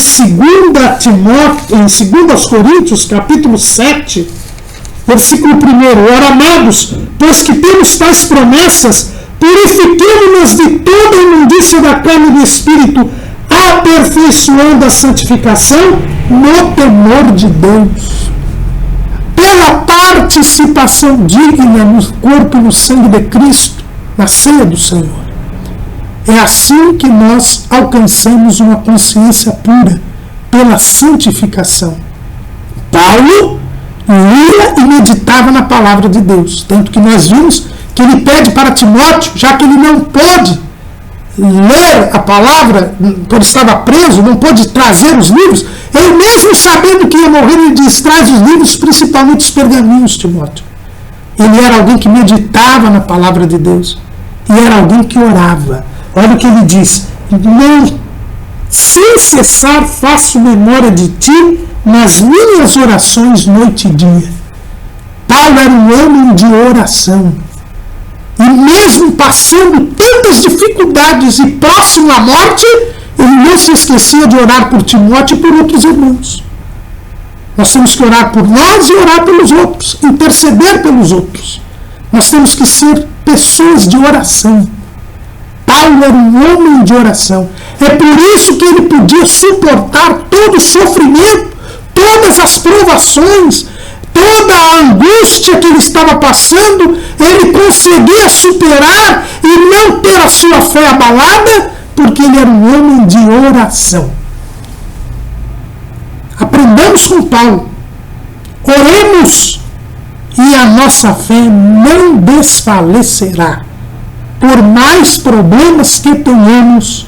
2 Coríntios, capítulo 7, versículo 1. Ora, amados, Pois que temos tais promessas, purifiquemo-nos de toda a imundícia da carne e do espírito, aperfeiçoando a santificação no temor de Deus. Pela participação digna no corpo e no sangue de Cristo, na ceia do Senhor. É assim que nós alcançamos uma consciência pura, pela santificação. Paulo lia e meditava na palavra de Deus, tanto que nós vimos que ele pede para Timóteo, já que ele não pôde ler a palavra, quando estava preso, não pôde trazer os livros, ele mesmo sabendo que ia morrer, ele diz, traz os livros, principalmente os pergaminhos, Timóteo. Ele era alguém que meditava na palavra de Deus, e era alguém que orava. Olha o que ele diz, não, sem cessar faço memória de ti nas minhas orações noite e dia. Paulo era um homem de oração. E mesmo passando tantas dificuldades e próximo à morte, ele não se esquecia de orar por Timóteo e por outros irmãos. Nós temos que orar por nós e orar pelos outros, interceder pelos outros. Nós temos que ser pessoas de oração. Paulo era um homem de oração. É por isso que ele podia suportar todo o sofrimento, todas as provações, toda a angústia que ele estava passando, ele conseguia superar e não ter a sua fé abalada, porque ele era um homem de oração. Aprendamos com Paulo. Oremos e a nossa fé não desfalecerá. Por mais problemas que tenhamos,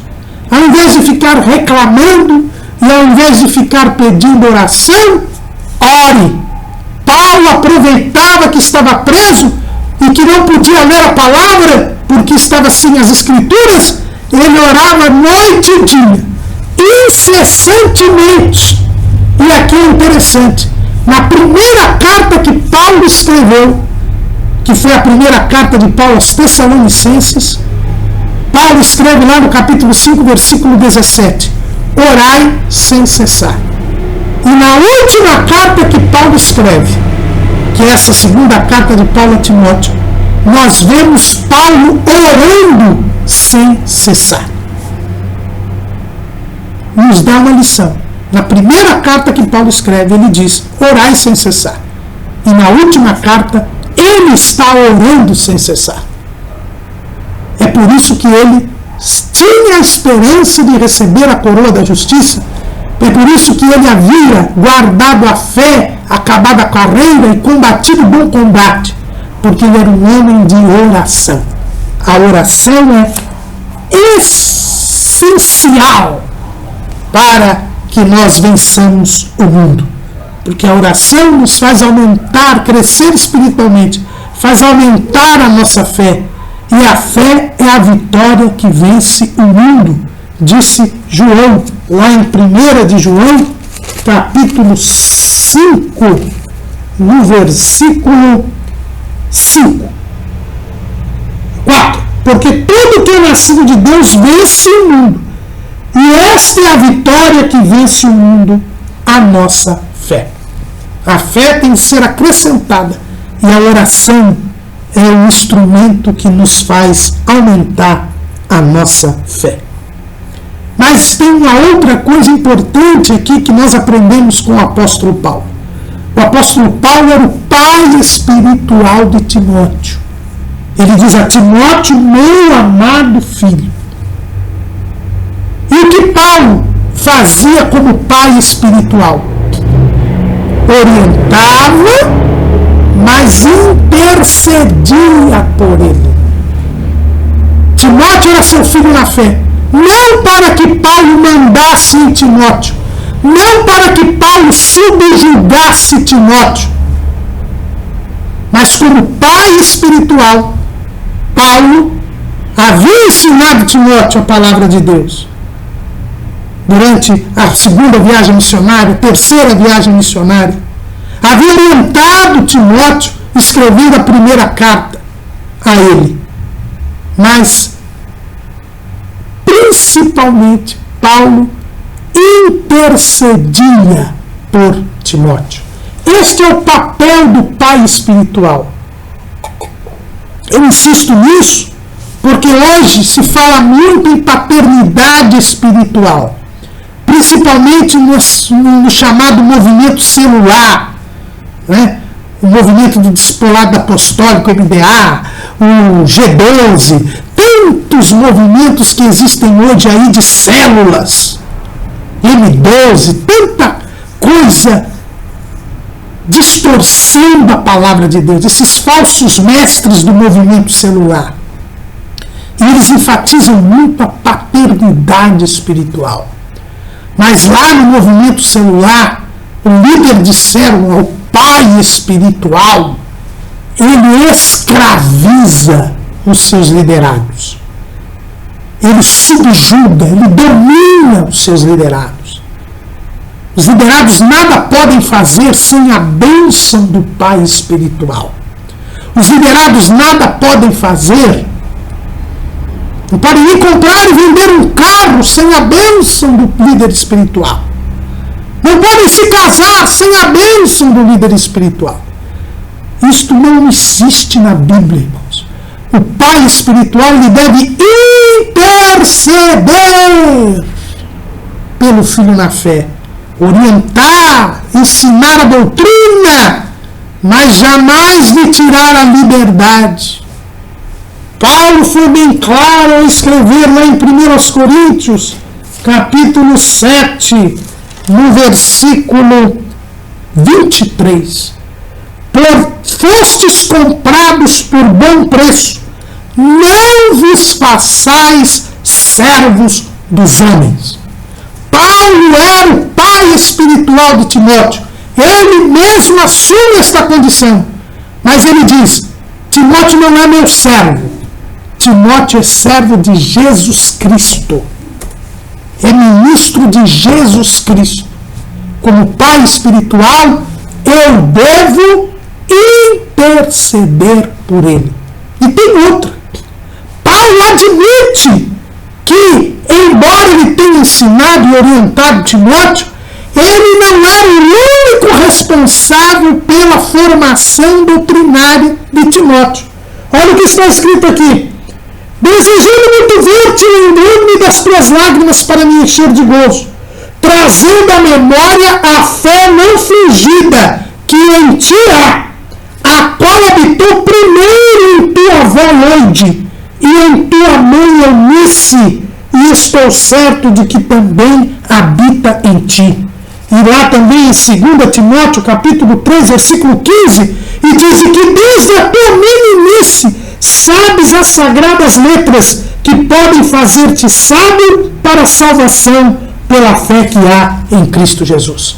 ao invés de ficar reclamando e ao invés de ficar pedindo oração, ore. Paulo aproveitava que estava preso e que não podia ler a palavra porque estava sem as escrituras, ele orava noite e dia, incessantemente. E aqui é interessante, na primeira carta que Paulo escreveu, que foi a primeira carta de Paulo aos Tessalonicenses, Paulo escreve lá no capítulo 5, versículo 17, orai sem cessar. E na última carta que Paulo escreve, que é essa segunda carta de Paulo a Timóteo, nós vemos Paulo orando sem cessar. Nos dá uma lição. Na primeira carta que Paulo escreve, ele diz, orai sem cessar. E na última carta, ele está orando sem cessar. É por isso que ele tinha a esperança de receber a coroa da justiça. É por isso que ele havia guardado a fé, acabado a carreira e combatido o bom combate. Porque ele era um homem de oração. A oração é essencial para que nós vençamos o mundo. Porque a oração nos faz aumentar, crescer espiritualmente, faz aumentar a nossa fé. E a fé é a vitória que vence o mundo, disse João, lá em 1 de João, capítulo 5, no versículo 5. 4. Porque todo que é nascido de Deus vence o mundo. E esta é a vitória que vence o mundo, a nossa fé. A fé tem que ser acrescentada. E a oração é o instrumento que nos faz aumentar a nossa fé. Mas tem uma outra coisa importante aqui que nós aprendemos com o apóstolo Paulo. O apóstolo Paulo era o pai espiritual de Timóteo. Ele diz a Timóteo, meu amado filho. E o que Paulo fazia como pai espiritual? Orientava, mas intercedia por ele. Timóteo era seu filho na fé. Não para que Paulo mandasse em Timóteo. Não para que Paulo subjugasse Timóteo. Mas como pai espiritual, Paulo havia ensinado Timóteo a palavra de Deus. Durante a segunda viagem missionária, terceira viagem missionária, havia orientado Timóteo, escrevendo a primeira carta a ele. Mas, principalmente, Paulo intercedia por Timóteo. Este é o papel do pai espiritual. Eu insisto nisso porque hoje se fala muito em paternidade espiritual, principalmente no chamado movimento celular, né? O movimento do discipulado apostólico, MDA, o G12, tantos movimentos que existem hoje aí de células, M12, tanta coisa distorcendo a palavra de Deus, esses falsos mestres do movimento celular. E eles enfatizam muito a paternidade espiritual. Mas lá no movimento celular, o líder de célula, o pai espiritual, ele escraviza os seus liderados. Ele subjuga, ele domina os seus liderados. Os liderados nada podem fazer sem a bênção do pai espiritual. Os liderados nada podem fazer, não podem nem comprar e vender um carro sem a bênção do líder espiritual. Não podem se casar sem a bênção do líder espiritual. Isto não existe na Bíblia, irmãos. O pai espiritual ele deve interceder pelo filho na fé, orientar, ensinar a doutrina, mas jamais lhe tirar a liberdade. Paulo foi bem claro ao escrever lá em 1 Coríntios, capítulo 7, no versículo 23. Fostes comprados por bom preço, não vos façais servos dos homens. Paulo era o pai espiritual de Timóteo. Ele mesmo assume esta condição. Mas ele diz, Timóteo não é meu servo. Timóteo é servo de Jesus Cristo. É ministro de Jesus Cristo. Como pai espiritual, eu devo interceder por ele. E tem outra. Paulo admite que, embora ele tenha ensinado e orientado Timóteo, ele não era o único responsável pela formação doutrinária de Timóteo. Olha o que está escrito aqui. Desejando muito ver-te, lembrando-me das tuas lágrimas para me encher de gozo, trazendo à memória a fé não fingida que em ti há, a qual habitou primeiro em tua avó Loide e em tua mãe Eunice, e estou certo de que também habita em ti. E lá também em 2 Timóteo, capítulo 3, versículo 15, e diz que desde a tua meninice sabes as sagradas letras que podem fazer-te sábio para a salvação pela fé que há em Cristo Jesus.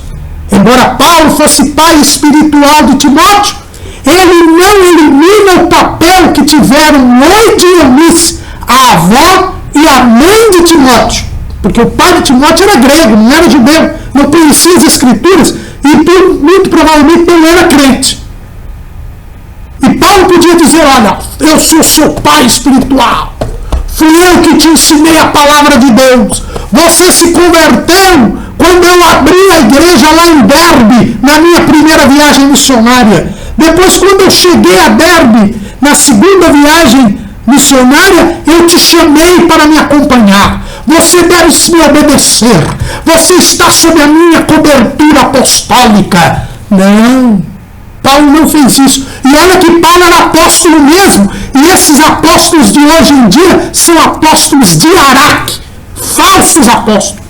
Embora Paulo fosse pai espiritual de Timóteo, ele não elimina o papel que tiveram Loide e Eunice, a avó e a mãe de Timóteo. Porque o pai de Timóteo era grego, não era judeu, não conhecia as escrituras e muito provavelmente não era crente. E Paulo podia dizer, olha, eu sou seu pai espiritual, fui eu que te ensinei a palavra de Deus, você se converteu quando eu abri a igreja lá em Derbe, na minha primeira viagem missionária. Depois, quando eu cheguei a Derbe, na segunda viagem missionária, eu te chamei para me acompanhar. Você deve me obedecer. Você está sob a minha cobertura apostólica. Não, Paulo não fez isso. E olha que Paulo era apóstolo mesmo. E esses apóstolos de hoje em dia são apóstolos de Araque, falsos apóstolos.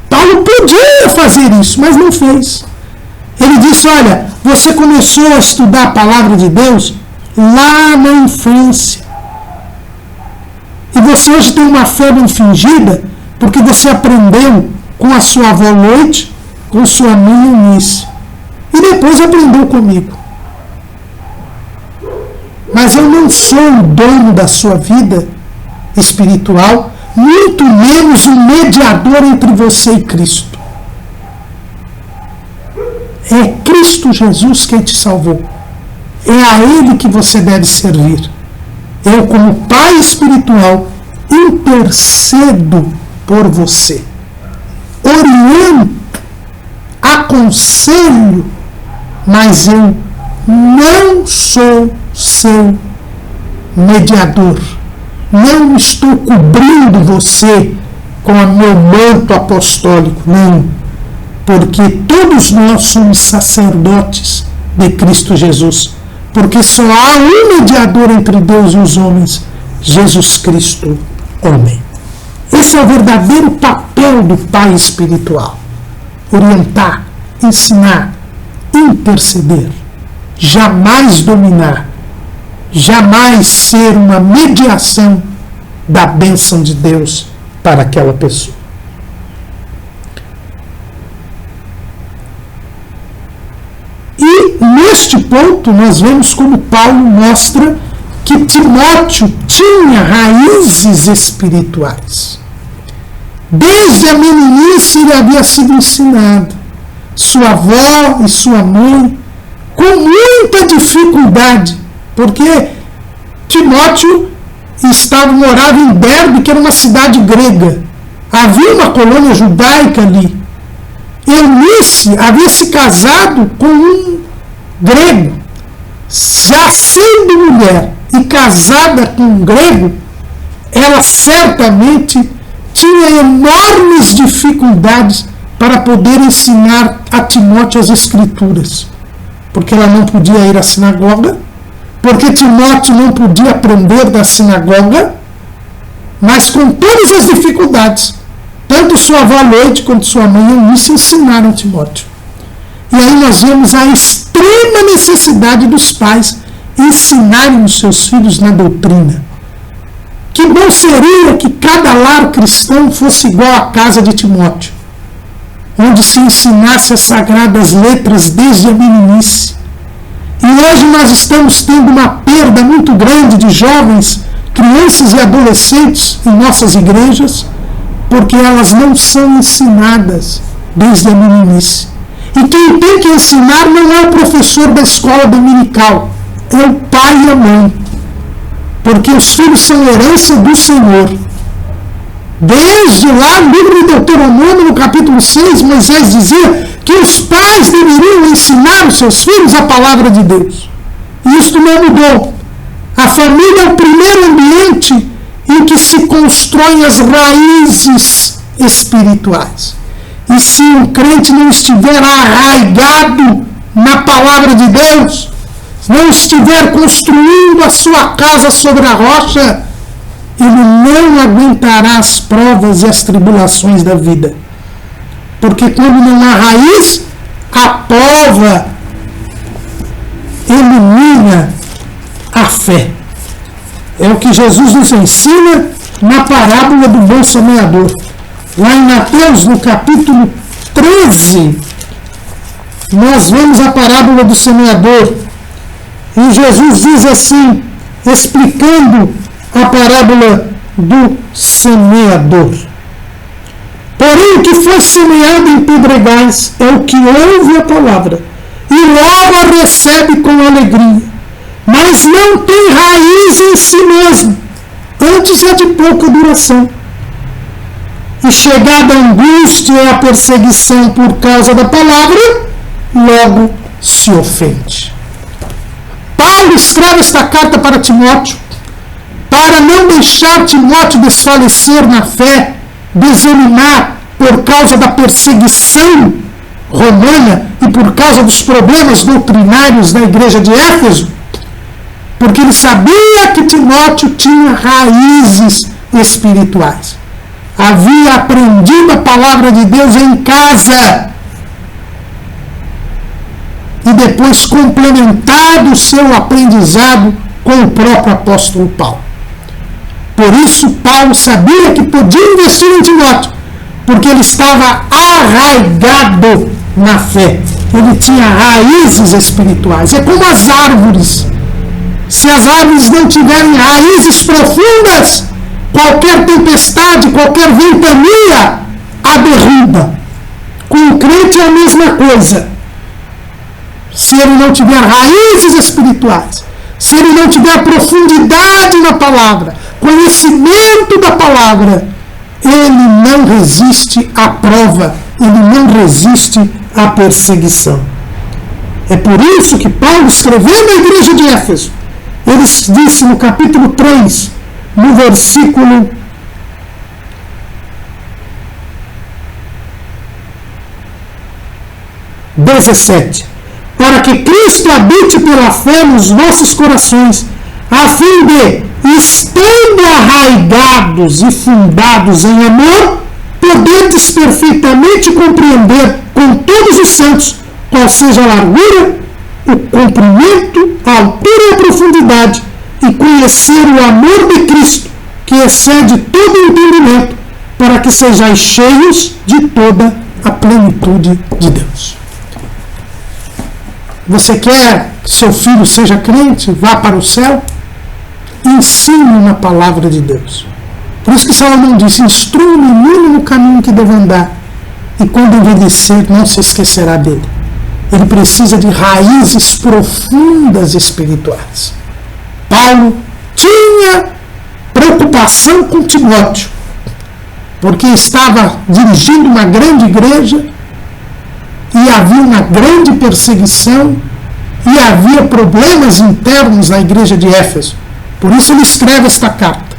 Paulo podia fazer isso, mas não fez. Ele disse, olha, você começou a estudar a palavra de Deus lá na infância. E você hoje tem uma fé não fingida porque você aprendeu com a sua avó Loide, com sua mãe Eunice. E depois aprendeu comigo. Mas eu não sou o dono da sua vida espiritual, muito menos um mediador entre você e Cristo. É Cristo Jesus quem te salvou. É a Ele que você deve servir. Eu, como pai espiritual, intercedo por você. Oriento, aconselho, mas eu não sou seu mediador. Não estou cobrindo você com o meu manto apostólico, não. Porque todos nós somos sacerdotes de Cristo Jesus. Porque só há um mediador entre Deus e os homens, Jesus Cristo, homem. Esse é o verdadeiro papel do pai espiritual. Orientar, ensinar, interceder. Jamais dominar. Jamais ser uma mediação da bênção de Deus para aquela pessoa. E neste ponto nós vemos como Paulo mostra que Timóteo tinha raízes espirituais. Desde a meninice ele havia sido ensinado. Sua avó e sua mãe, com muita dificuldade, porque Timóteo morava em Derbe, que era uma cidade grega. Havia uma colônia judaica ali. Eunice havia se casado com um grego. Já sendo mulher e casada com um grego, ela certamente tinha enormes dificuldades para poder ensinar a Timóteo as Escrituras. Porque ela não podia ir à sinagoga, porque Timóteo não podia aprender da sinagoga, mas com todas as dificuldades, tanto sua avó Loide quanto sua mãe Eunice ensinaram Timóteo. E aí nós vemos a extrema necessidade dos pais ensinarem os seus filhos na doutrina. Que bom seria que cada lar cristão fosse igual à casa de Timóteo, onde se ensinasse as sagradas letras desde a meninice. E hoje nós estamos tendo uma perda muito grande de jovens, crianças e adolescentes em nossas igrejas, porque elas não são ensinadas desde a meninice. E quem tem que ensinar não é o professor da escola dominical, é o pai e a mãe. Porque os filhos são herança do Senhor. Desde lá, no livro de Deuteronômio, no capítulo 6, Moisés dizia que os pais deveriam ensinar os seus filhos a palavra de Deus. E isso não mudou. A família é o primeiro ambiente em que se constroem as raízes espirituais. E se um crente não estiver arraigado na palavra de Deus, não estiver construindo a sua casa sobre a rocha, ele não aguentará as provas e as tribulações da vida. Porque quando não há raiz, a prova elimina a fé. É o que Jesus nos ensina na parábola do bom semeador. Lá em Mateus, no capítulo 13, nós vemos a parábola do semeador. E Jesus diz assim, explicando a parábola do semeador. Porém, o que foi semeado em pedregais é o que ouve a palavra e logo a recebe com alegria, mas não tem raiz em si mesmo, antes é de pouca duração. E chegada a angústia e a perseguição por causa da palavra, logo se ofende. Paulo escreve esta carta para Timóteo, para não deixar Timóteo desfalecer na fé, desanimar por causa da perseguição romana e por causa dos problemas doutrinários da igreja de Éfeso, porque ele sabia que Timóteo tinha raízes espirituais. Havia aprendido a palavra de Deus em casa e depois complementado o seu aprendizado com o próprio apóstolo Paulo. Por isso, Paulo sabia que podia investir em Timóteo, porque ele estava arraigado na fé. Ele tinha raízes espirituais. É como as árvores. Se as árvores não tiverem raízes profundas, qualquer tempestade, qualquer ventania a derruba. Com o crente é a mesma coisa. Se ele não tiver raízes espirituais, se ele não tiver profundidade na palavra, conhecimento da palavra, ele não resiste à prova, ele não resiste à perseguição. É por isso que Paulo, escrevendo à igreja de Éfeso, Ele disse no capítulo 3, no versículo 17, para que Cristo habite pela fé nos nossos corações, a fim de, estando arraigados e fundados em amor, poderdes perfeitamente compreender com todos os santos qual seja a largura, o comprimento, a altura e a profundidade, e conhecer o amor de Cristo, que excede todo o entendimento, para que sejais cheios de toda a plenitude de Deus. Você quer que seu filho seja crente, vá para o céu? Ensine na palavra de Deus. Por isso que Salomão disse: instrua o menino no caminho que deve andar, e quando envelhecer não se esquecerá dele. Ele precisa de raízes profundas espirituais. Paulo tinha preocupação com Timóteo, porque estava dirigindo uma grande igreja e havia uma grande perseguição e havia problemas internos na igreja de Éfeso. Por isso ele escreve esta carta.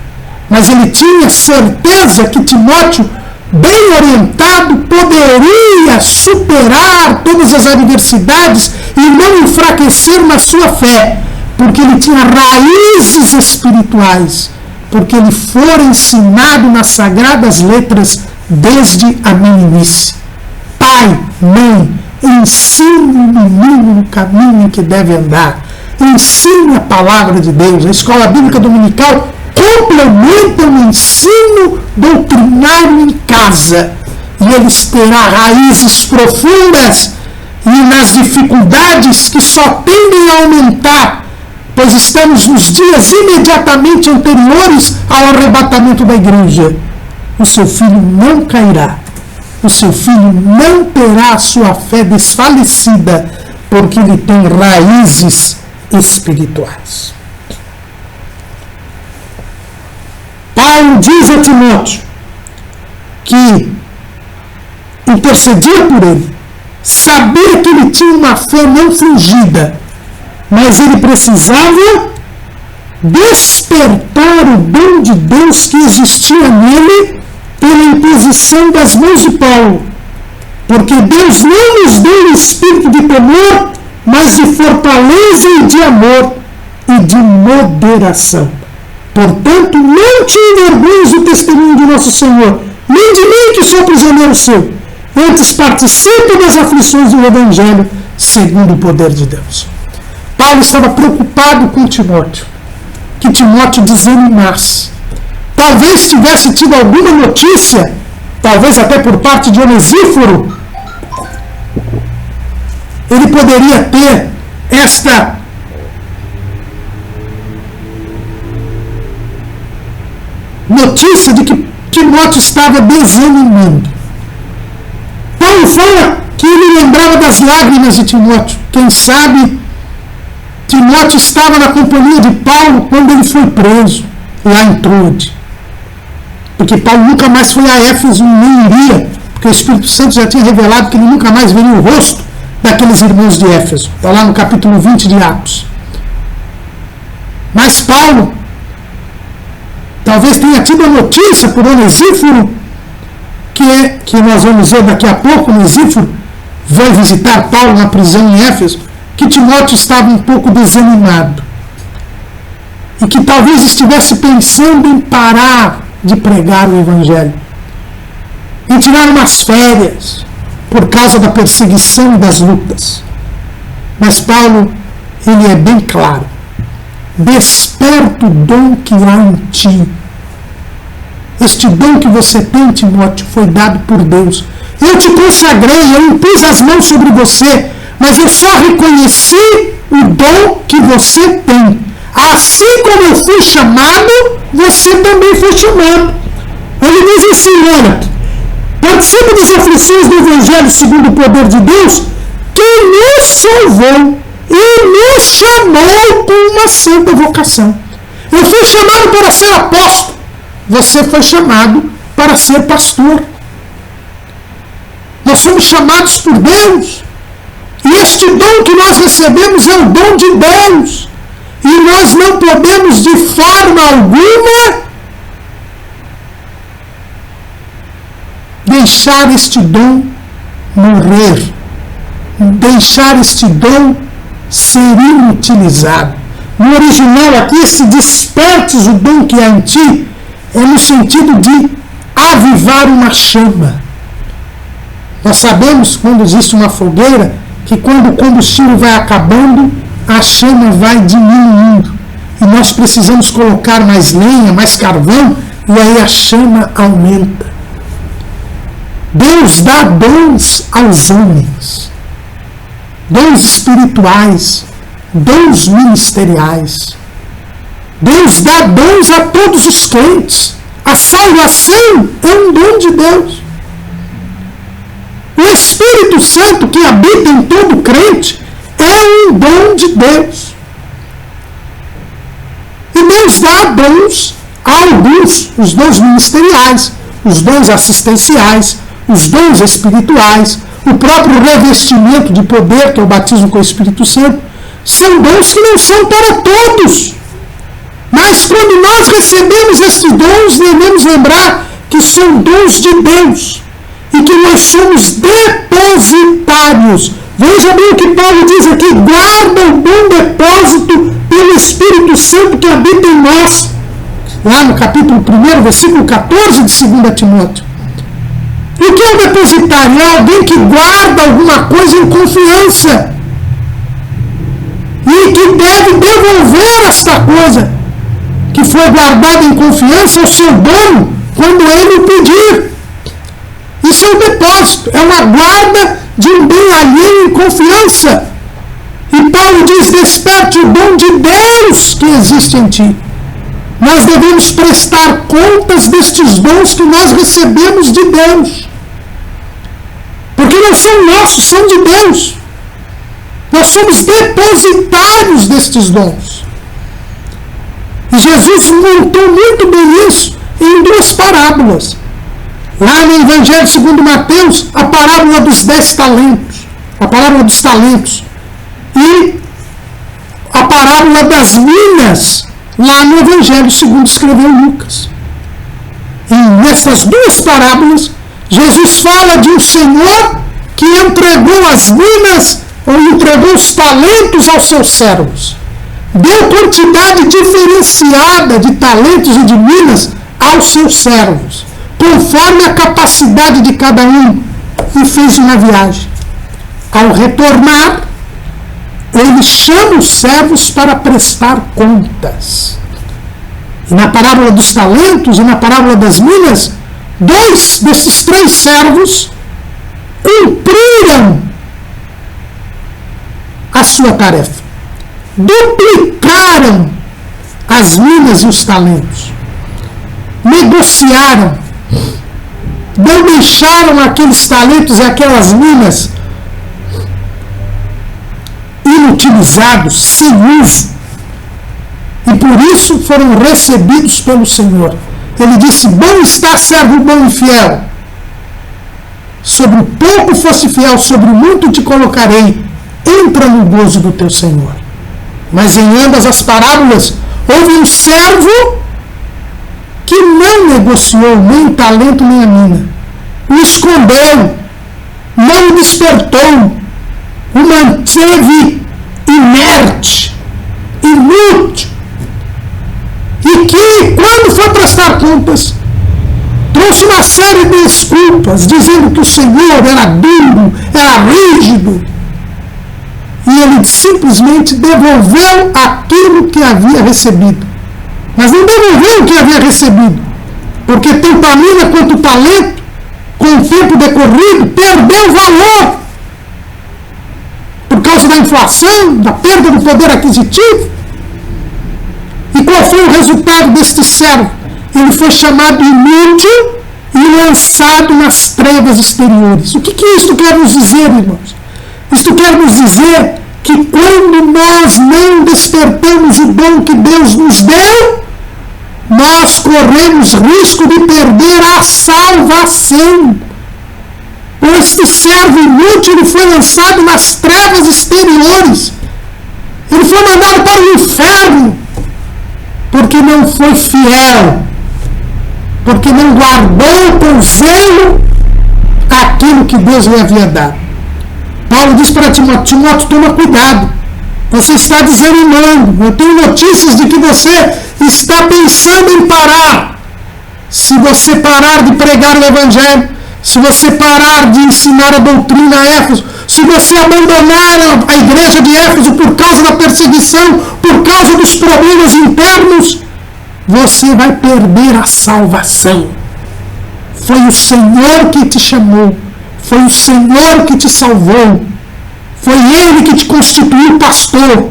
Mas ele tinha certeza que Timóteo, bem orientado, poderia superar todas as adversidades e não enfraquecer na sua fé, porque ele tinha raízes espirituais, porque ele fora ensinado nas sagradas letras desde a meninice. Pai, mãe, ensine o menino no caminho que deve andar. Ensine a palavra de Deus. A escola bíblica dominical complementa o ensino doutrinário em casa. E eles terão raízes profundas e nas dificuldades que só tendem a aumentar, pois estamos nos dias imediatamente anteriores ao arrebatamento da igreja. O seu filho não cairá. O seu filho não terá a sua fé desfalecida, porque ele tem raízes espirituais. Paulo diz a Timóteo que intercedia por ele, sabia que ele tinha uma fé não fingida, mas ele precisava despertar o dom de Deus que existia nele pela imposição das mãos de Paulo, porque Deus não nos deu um espírito de temor, mas de fortaleza e de amor e de moderação. Portanto, não te envergonhes do testemunho de nosso Senhor, nem de mim que sou prisioneiro seu. Antes participa das aflições do Evangelho, segundo o poder de Deus. Paulo estava preocupado com Timóteo, que Timóteo desanimasse. Talvez tivesse tido alguma notícia, talvez até por parte de Onesíforo, ele poderia ter esta notícia de que Timóteo estava desanimando. Paulo fala que ele lembrava das lágrimas de Timóteo. Quem sabe Timóteo estava na companhia de Paulo quando ele foi preso lá em Troade. Porque Paulo nunca mais foi a Éfeso, nem iria, porque o Espírito Santo já tinha revelado que ele nunca mais veria o rosto daqueles irmãos de Éfeso. Está lá no capítulo 20 de Atos. Mas Paulo talvez tenha tido a notícia por Onesíforo, que nós vamos ver daqui a pouco. Onesíforo vai visitar Paulo na prisão em Éfeso, que Timóteo estava um pouco desanimado. E que talvez estivesse pensando em parar de pregar o Evangelho, em tirar umas férias por causa da perseguição e das lutas. Mas Paulo, ele é bem claro: desperta o dom que há em ti. Este dom que você tem, Timóteo, foi dado por Deus. Eu te consagrei, eu impus as mãos sobre você, mas eu só reconheci o dom que você tem. Assim como eu fui chamado, você também foi chamado. Ele diz assim: olha, participa das aflições do Evangelho segundo o poder de Deus, que nos salvou e nos chamou com uma santa vocação. Eu fui chamado para ser apóstolo, você foi chamado para ser pastor. Nós somos chamados por Deus, e este dom que nós recebemos é o dom de Deus. E nós não podemos de forma alguma deixar este dom morrer, deixar este dom ser inutilizado. No original aqui, esse despertes o dom que há em ti é no sentido de avivar uma chama. Nós sabemos, quando existe uma fogueira, que quando o combustível vai acabando, a chama vai diminuindo. E nós precisamos colocar mais lenha, mais carvão, e aí a chama aumenta. Deus dá dons aos homens, dons espirituais, dons ministeriais. Deus dá dons a todos os crentes. A salvação é um dom de Deus. O Espírito Santo que habita em todo crente é um dom de Deus. E Deus dá dons a alguns, os dons ministeriais, os dons assistenciais, os dons espirituais, o próprio revestimento de poder, que é o batismo com o Espírito Santo, são dons que não são para todos. Mas quando nós recebemos esses dons, devemos lembrar que são dons de Deus e que nós somos depositários. Veja bem o que Paulo diz aqui: guarda o bom depósito pelo Espírito Santo que habita em nós. Lá no capítulo 1, versículo 14 de 2 Timóteo. E o que é um depositário? É alguém que guarda alguma coisa em confiança e que deve devolver esta coisa que foi guardada em confiança ao seu dono quando ele o pedir. Isso é um depósito, é uma guarda de um bem alheio em confiança. E Paulo diz: desperte o dom de Deus que existe em ti. Nós devemos prestar contas destes dons que nós recebemos de Deus. Porque não são nossos, são de Deus. Nós somos depositários destes dons. E Jesus montou muito bem isso em 2 parábolas. Lá no Evangelho segundo Mateus, a parábola dos 10 talentos. A parábola dos talentos. E a parábola das minas, lá no Evangelho segundo escreveu Lucas. E nessas 2 parábolas, Jesus fala de um senhor que entregou as minas, ou entregou os talentos aos seus servos. Deu quantidade diferenciada de talentos e de minas aos seus servos, conforme a capacidade de cada um, e fez uma viagem. Ao retornar, ele chama os servos para prestar contas. E na parábola dos talentos e na parábola das minas, 2 desses 3 servos cumpriram a sua tarefa. Duplicaram as minas e os talentos. Negociaram. Não deixaram aqueles talentos e aquelas minas inutilizados, sem uso. E por isso foram recebidos pelo Senhor. Ele disse: bom está, servo bom e fiel. Sobre o pouco fosse fiel, sobre o muito te colocarei. Entra no gozo do teu Senhor. Mas em ambas as parábolas, houve um servo que não negociou nem o talento nem a mina. O escondeu, não o despertou, o manteve inerte, inútil. E que, quando foi prestar contas, trouxe uma série de desculpas, dizendo que o Senhor era duro, era rígido. E ele simplesmente devolveu aquilo que havia recebido. Mas não devolveu o que havia recebido, porque tanto a mina quanto o talento, com o tempo decorrido, perdeu valor por causa da inflação, da perda do poder aquisitivo. E qual foi o resultado deste servo? Ele foi chamado inútil e lançado nas trevas exteriores. O que isto quer nos dizer, irmãos? Isto quer nos dizer que quando nós não despertamos o dom que Deus nos deu, nós corremos risco de perder a salvação. Este servo inútil, ele foi lançado nas trevas exteriores. Ele foi mandado para o inferno. porque não foi fiel, porque não guardou com zelo aquilo que Deus lhe havia dado. Paulo diz para Timóteo: Timóteo, toma cuidado, você está desanimando, eu tenho notícias de que você está pensando em parar. Se você parar de pregar o Evangelho, se você parar de ensinar a doutrina a Éfeso, se você abandonar a igreja de Éfeso por causa da perseguição, por causa dos problemas internos, você vai perder a salvação. Foi o Senhor que te chamou, foi o Senhor que te salvou, foi Ele que te constituiu pastor,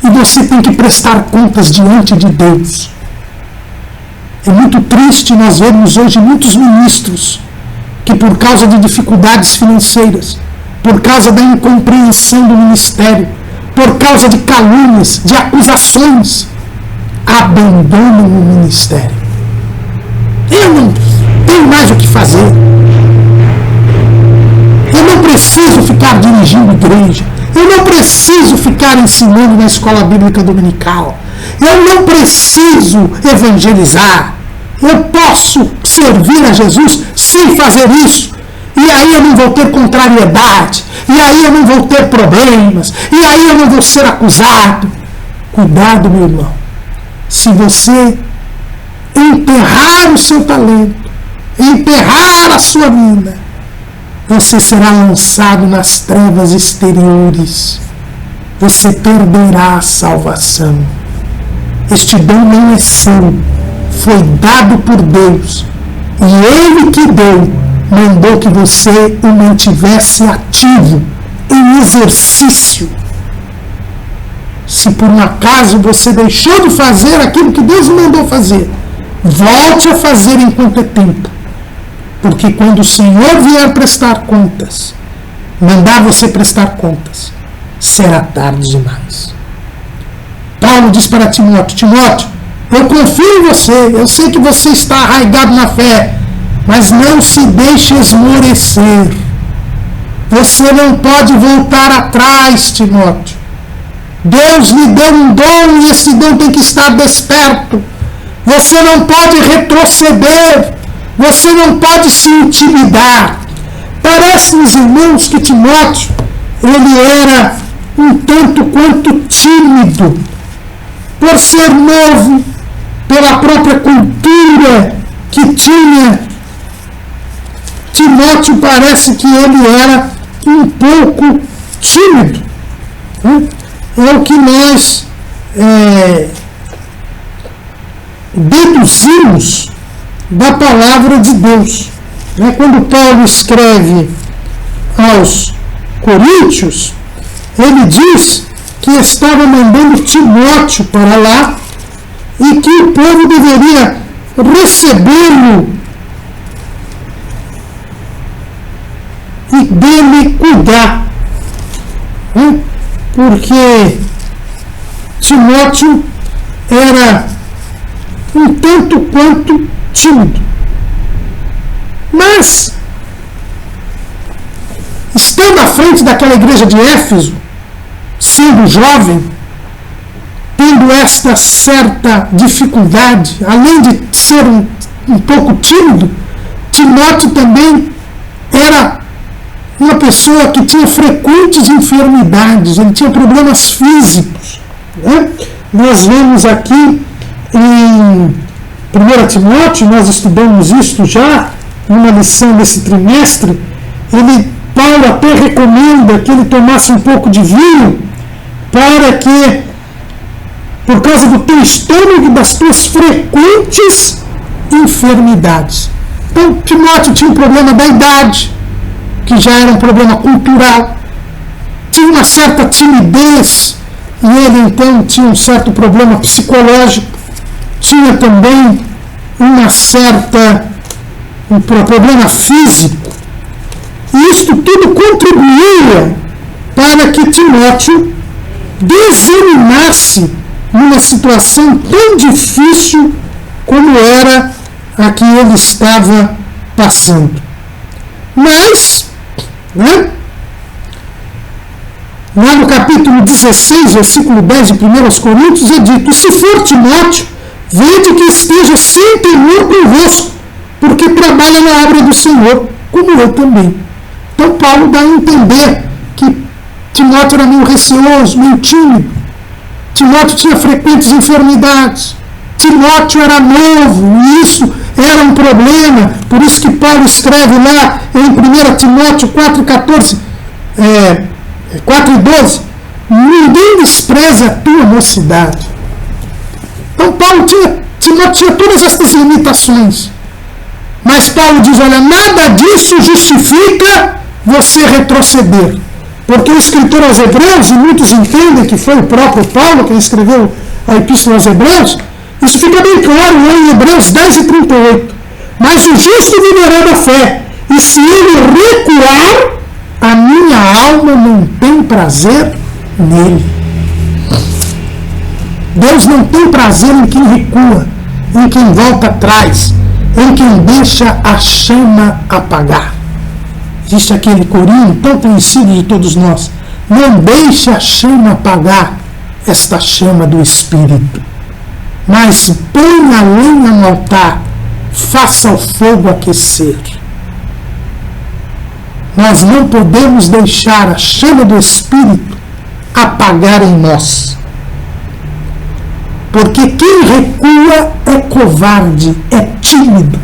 e você tem que prestar contas diante de Deus. É muito triste nós vermos hoje muitos ministros que, por causa de dificuldades financeiras, por causa da incompreensão do ministério, por causa de calúnias, de acusações, abandonam o ministério. Eu não tenho mais o que fazer. Eu não preciso ficar dirigindo igreja. Eu não preciso ficar ensinando na escola bíblica dominical. Eu não preciso evangelizar. Eu posso servir a Jesus sem fazer isso. E aí eu não vou ter contrariedade. E aí eu não vou ter problemas. E aí eu não vou ser acusado. Cuidado, meu irmão. Se você enterrar o seu talento, enterrar a sua vida, você será lançado nas trevas exteriores. Você perderá a salvação. Este dom não é seu, foi dado por Deus. E Ele que deu, mandou que você o mantivesse ativo, em exercício. Se por um acaso você deixou de fazer aquilo que Deus mandou fazer, volte a fazer enquanto é tempo. Porque quando o Senhor vier prestar contas, mandar você prestar contas, será tarde demais. Paulo diz para Timóteo: Timóteo, eu confio em você, eu sei que você está arraigado na fé, mas não se deixe esmorecer. Você não pode voltar atrás, Timóteo. Deus lhe deu um dom e esse dom tem que estar desperto. Você não pode retroceder. Você não pode se intimidar. Parece, meus irmãos, que Timóteo, ele era um tanto quanto tímido. Por ser novo, pela própria cultura que tinha, Timóteo parece que ele era um pouco tímido. É o que nós deduzimos da palavra de Deus. Quando Paulo escreve aos Coríntios, ele diz que estava mandando Timóteo para lá e que o povo deveria recebê-lo e dele cuidar. Porque Timóteo era um tanto quanto tímido. Mas, estando à frente daquela igreja de Éfeso, sendo jovem, tendo esta certa dificuldade, além de ser um pouco tímido, Timóteo também era uma pessoa que tinha frequentes enfermidades, ele tinha problemas físicos. Nós vemos aqui em 1 Timóteo, nós estudamos isso já, numa lição desse trimestre, Paulo até recomenda que ele tomasse um pouco de vinho, para que, por causa do teu estômago e das tuas frequentes enfermidades. Então, Timóteo tinha um problema da idade, que já era um problema cultural, tinha uma certa timidez, e ele então tinha um certo problema psicológico, tinha também um problema físico, e isto tudo contribuía para que Timóteo desanimasse numa situação tão difícil como era a que ele estava passando. Mas, lá no capítulo 16, versículo 10 de 1 Coríntios, é dito: se for Timóteo, vede que esteja sem temor convosco, porque trabalha na obra do Senhor, como eu também. Então Paulo dá a entender que Timóteo era meio receoso, meio tímido. Timóteo tinha frequentes enfermidades. Timóteo era novo, e isso era um problema. Por isso que Paulo escreve lá em 1 Timóteo 4,14, 4,12, ninguém despreza a tua mocidade. Então Timóteo tinha todas estas limitações. Mas Paulo diz, olha, nada disso justifica você retroceder. Porque o escritor aos Hebreus, e muitos entendem que foi o próprio Paulo quem escreveu a Epístola aos Hebreus, isso fica bem claro lá em Hebreus 10:38. Mas o justo viverá da fé, e se ele recuar, a minha alma não tem prazer nele. Deus não tem prazer em quem recua, em quem volta atrás, em quem deixa a chama apagar. Existe aquele corinho tão conhecido de todos nós: não deixe a chama apagar esta chama do Espírito, mas ponha a lenha no altar, faça o fogo aquecer. Nós não podemos deixar a chama do Espírito apagar em nós. Porque quem recua é covarde, é tímido.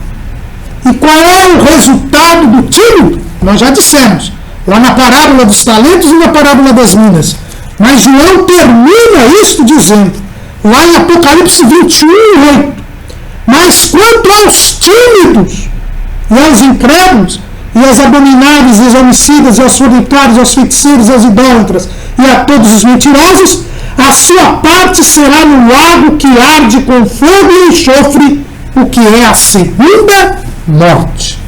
E qual é o resultado do tímido? Nós já dissemos, lá na parábola dos talentos e na parábola das minas. Mas João termina isto dizendo, lá em Apocalipse 21:8, mas quanto aos tímidos e aos incrédulos, e aos abomináveis, e aos homicidas, e aos fornicários, aos feiticeiros, aos idólatras, e a todos os mentirosos, a sua parte será no lago que arde com fogo e enxofre, o que é a segunda morte.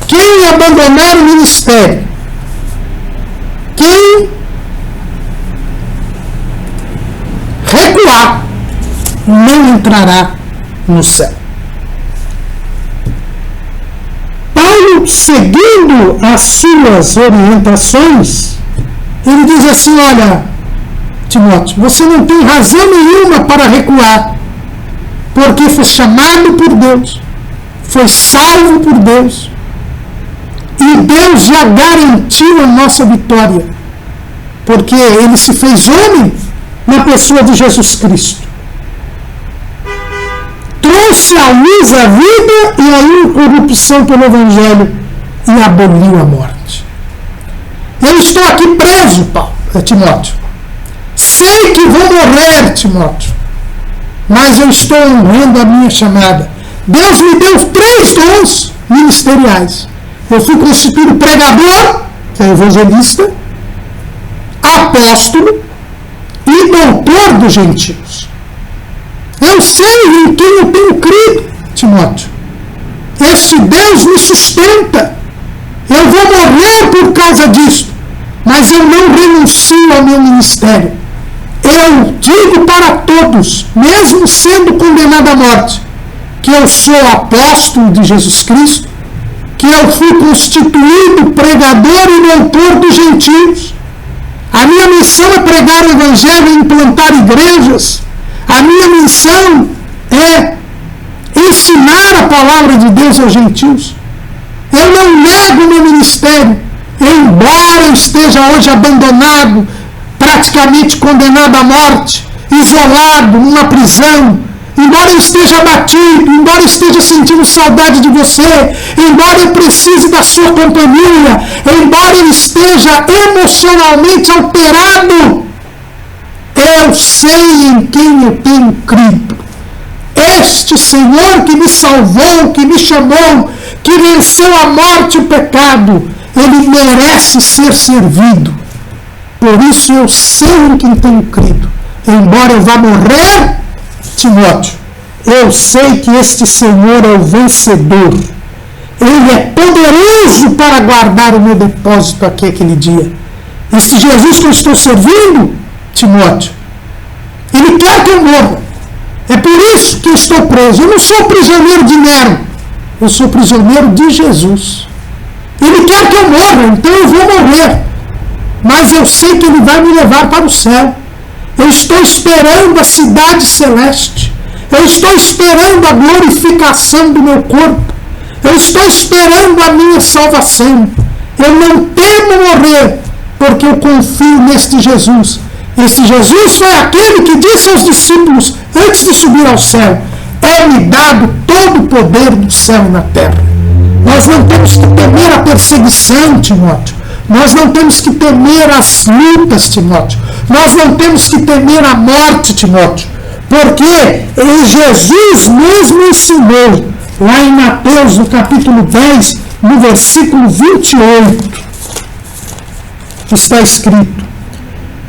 Quem abandonar o ministério, quem recuar, não entrará no céu. Paulo, seguindo as suas orientações, ele diz assim, olha, Timóteo, você não tem razão nenhuma para recuar, porque foi chamado por Deus, foi salvo por Deus, e Deus já garantiu a nossa vitória, porque ele se fez homem na pessoa de Jesus Cristo. Trouxe à luz a vida e a incorrupção pelo Evangelho e aboliu a morte. Eu estou aqui preso, Timóteo. Sei que vou morrer, Timóteo, mas eu estou honrando a minha chamada. Deus me deu 3 dons ministeriais. Eu fui constituído pregador, que é evangelista, apóstolo e doutor dos gentios. Eu sei em quem eu tenho crido, Timóteo. Este Deus me sustenta. Eu vou morrer por causa disso, mas eu não renuncio ao meu ministério. Eu digo para todos, mesmo sendo condenado à morte, que eu sou apóstolo de Jesus Cristo, que eu fui constituído pregador e doutor dos gentios. A minha missão é pregar o Evangelho e implantar igrejas. A minha missão é ensinar a palavra de Deus aos gentios. Eu não nego o meu ministério, embora eu esteja hoje abandonado, praticamente condenado à morte, isolado, numa prisão, embora eu esteja abatido, embora eu esteja sentindo saudade de você, embora eu precise da sua companhia, embora eu esteja emocionalmente alterado, eu sei em quem eu tenho crido. Este Senhor que me salvou, que me chamou, que venceu a morte e o pecado, ele merece ser servido. Por isso eu sei em quem tenho crido. Embora eu vá morrer, Timóteo, eu sei que este Senhor é o vencedor. Ele é poderoso para guardar o meu depósito aqui aquele dia. Este Jesus que eu estou servindo, Timóteo, ele quer que eu morra. É por isso que eu estou preso. Eu não sou prisioneiro de Nero. Eu sou prisioneiro de Jesus. Ele quer que eu morra, então eu vou morrer. Mas eu sei que ele vai me levar para o céu. Eu estou esperando a cidade celeste. Eu estou esperando a glorificação do meu corpo. Eu estou esperando a minha salvação. Eu não temo morrer, porque eu confio neste Jesus. Este Jesus foi aquele que disse aos discípulos, antes de subir ao céu, é-me dado todo o poder do céu e na terra. Nós não temos que temer a perseguição, Timóteo. Nós não temos que temer as lutas, Timóteo. Nós não temos que temer a morte, Timóteo. Porque Jesus mesmo ensinou, lá em Mateus, no capítulo 10, no versículo 28, está escrito: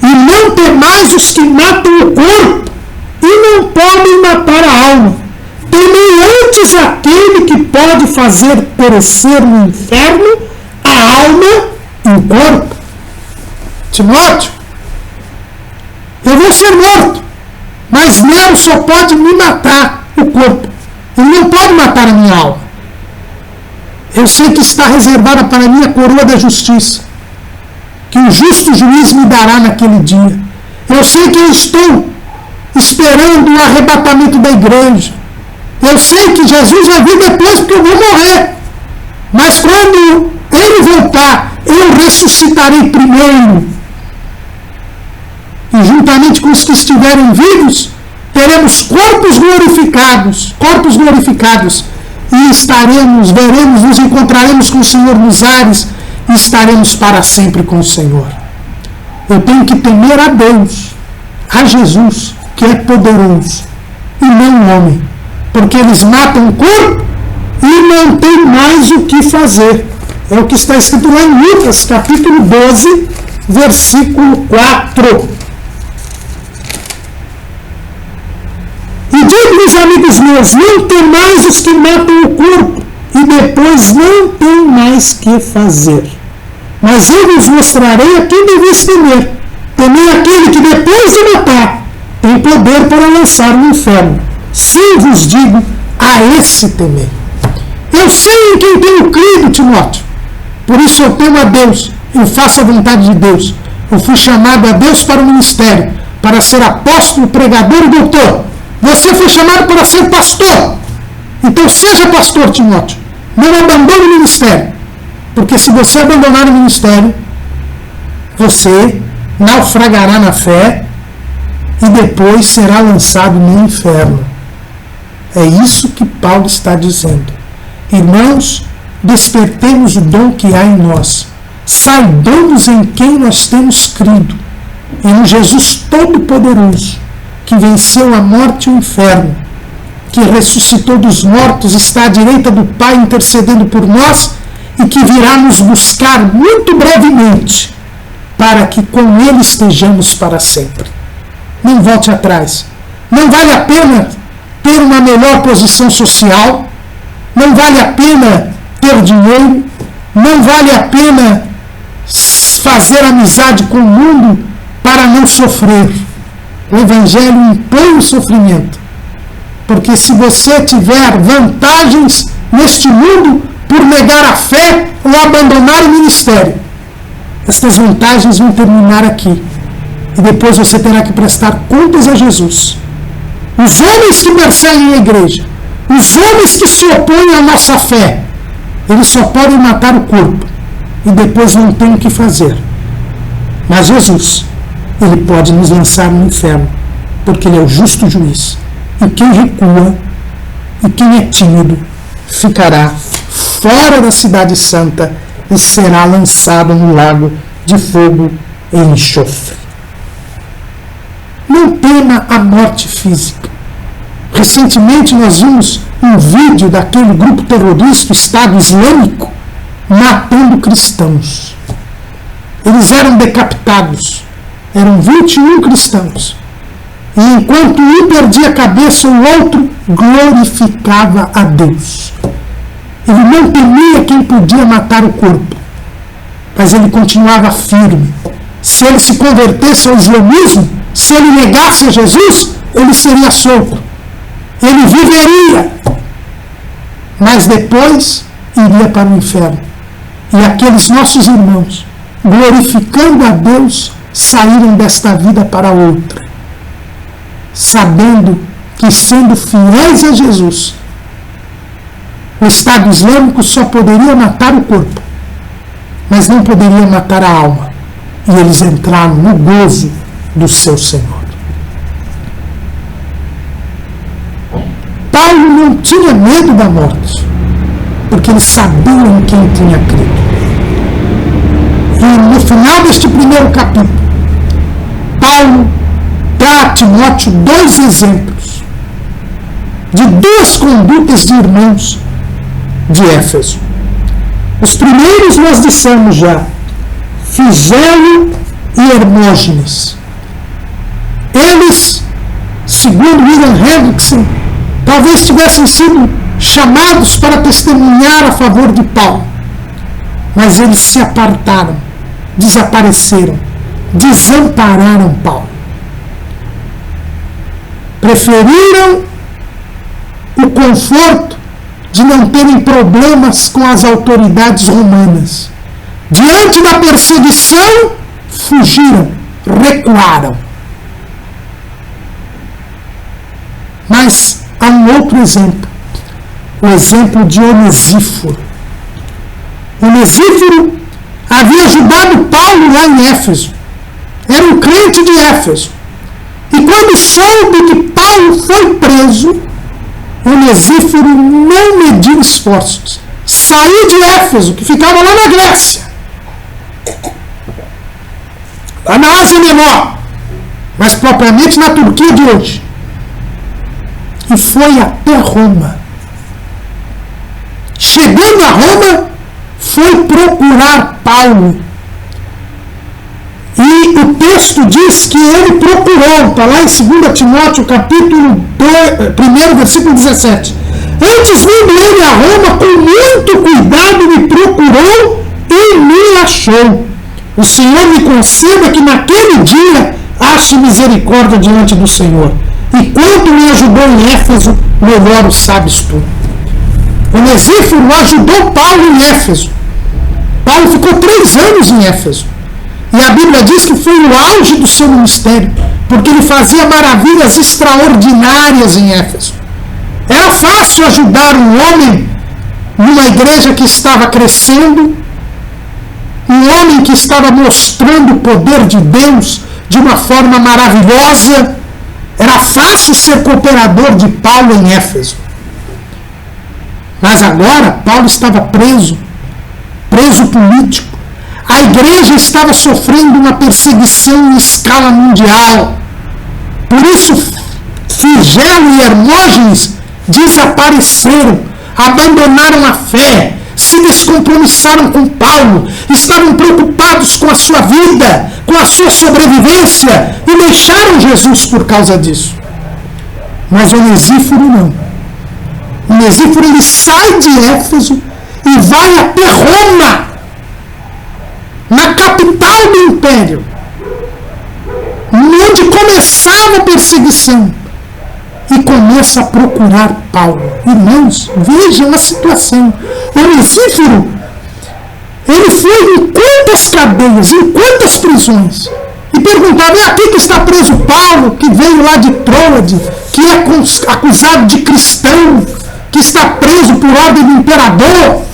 e não temais os que matam o corpo, e não podem matar a alma. Temei antes aquele que pode fazer perecer no inferno a alma e o corpo. Timóteo, eu vou ser morto, mas Nero só pode me matar o corpo. Ele não pode matar a minha alma. Eu sei que está reservada para mim a coroa da justiça, que o justo juiz me dará naquele dia. Eu sei que eu estou esperando o arrebatamento da igreja. Eu sei que Jesus vai vir depois, porque eu vou morrer. Mas quando ele voltar, eu ressuscitarei primeiro. E juntamente com os que estiverem vivos, teremos corpos glorificados, e veremos, nos encontraremos com o Senhor nos ares, e estaremos para sempre com o Senhor. Eu tenho que temer a Deus, a Jesus, que é poderoso, e não o homem, porque eles matam o corpo e não tem mais o que fazer. É o que está escrito lá em Lucas, capítulo 12, versículo 4. E digo-lhes, amigos meus, não temais os que matam o corpo, e depois não tem mais que fazer. Mas eu vos mostrarei a quem deveis temer. Temei aquele que depois de matar tem poder para lançar no inferno. Sim, vos digo, a esse temei. Eu sei em quem tenho crido, Timóteo. Por isso eu temo a Deus, eu faço a vontade de Deus. Eu fui chamado a Deus para o ministério, para ser apóstolo, pregador e doutor. Você foi chamado para ser pastor. Então seja pastor, Timóteo. Não abandone o ministério. Porque se você abandonar o ministério, você naufragará na fé e depois será lançado no inferno. É isso que Paulo está dizendo. Irmãos, despertemos o dom que há em nós. Saibamos em quem nós temos crido. E no Jesus Todo-Poderoso, que venceu a morte e o inferno, que ressuscitou dos mortos, está à direita do Pai intercedendo por nós e que virá nos buscar muito brevemente, para que com Ele estejamos para sempre. Não volte atrás. Não vale a pena ter uma melhor posição social, não vale a pena ter dinheiro, não vale a pena fazer amizade com o mundo para não sofrer. O Evangelho impõe o sofrimento, porque se você tiver vantagens neste mundo por negar a fé ou abandonar o ministério, estas vantagens vão terminar aqui, e depois você terá que prestar contas a Jesus. Os homens que perseguem a igreja, os homens que se opõem à nossa fé, eles só podem matar o corpo, e depois não tem o que fazer. Mas Jesus, Ele pode nos lançar no inferno, porque Ele é o justo juiz. E quem recua, e quem é tímido, ficará fora da cidade santa e será lançado no lago de fogo e enxofre. Não tema a morte física. Recentemente nós vimos um vídeo daquele grupo terrorista, o Estado Islâmico, matando cristãos. Eles eram decapitados. Eram 21 cristãos. E enquanto um perdia a cabeça, o outro glorificava a Deus. Ele não temia quem podia matar o corpo, mas ele continuava firme. Se ele se convertesse ao islamismo, se ele negasse a Jesus, ele seria solto. Ele viveria, mas depois iria para o inferno. E aqueles nossos irmãos, glorificando a Deus, saíram desta vida para outra, sabendo que, sendo fiéis a Jesus, o Estado Islâmico só poderia matar o corpo, mas não poderia matar a alma. E eles entraram no gozo do seu Senhor. Paulo não tinha medo da morte, porque eles sabiam em quem tinha crido. E no final deste primeiro capítulo, Paulo dá a Timóteo 2 exemplos de 2 condutas de irmãos de Éfeso. Os primeiros nós dissemos já, Figelo e Hermógenes. Eles, segundo William Hendrickson, talvez tivessem sido chamados para testemunhar a favor de Paulo, mas eles se apartaram, desapareceram, desampararam Paulo. Preferiram o conforto de não terem problemas com as autoridades romanas. Diante da perseguição, fugiram, recuaram. Mas há um outro exemplo, o exemplo de Onesíforo. Onesíforo havia ajudado Paulo lá em Éfeso. Era um crente de Éfeso. E quando soube que Paulo foi preso, Onesíforo não mediu esforços. Saiu de Éfeso, que ficava lá na Grécia, lá na Ásia Menor, mas propriamente na Turquia de hoje, e foi até Roma. Chegando a Roma, foi procurar Paulo. E o texto diz que ele procurou, está lá em 2 Timóteo, capítulo 1, versículo 17. Antes vindo ele a Roma, com muito cuidado me procurou e me achou. O Senhor me conceda que naquele dia ache misericórdia diante do Senhor. E quanto me ajudou em Éfeso, melhor o sabes tu. Onesíforo ajudou Paulo em Éfeso. Paulo ficou 3 anos em Éfeso. E a Bíblia diz que foi o auge do seu ministério, porque ele fazia maravilhas extraordinárias em Éfeso. Era fácil ajudar um homem numa igreja que estava crescendo, um homem que estava mostrando o poder de Deus de uma forma maravilhosa. Era fácil ser cooperador de Paulo em Éfeso. Mas agora Paulo estava preso político. A igreja estava sofrendo uma perseguição em escala mundial. Por isso, Figelo e Hermógenes desapareceram, abandonaram a fé, se descompromissaram com Paulo, estavam preocupados com a sua vida, com a sua sobrevivência e deixaram Jesus por causa disso. Mas Onesíforo não. Onesíforo ele sai de Éfeso e vai até Roma, na capital do império, onde começava a perseguição, e começa a procurar Paulo. Irmãos, vejam a situação. Onesíforo, ele foi em quantas cadeias, em quantas prisões, e perguntava: é aqui que está preso Paulo, que veio lá de Troade, que é acusado de cristão, que está preso por ordem do imperador.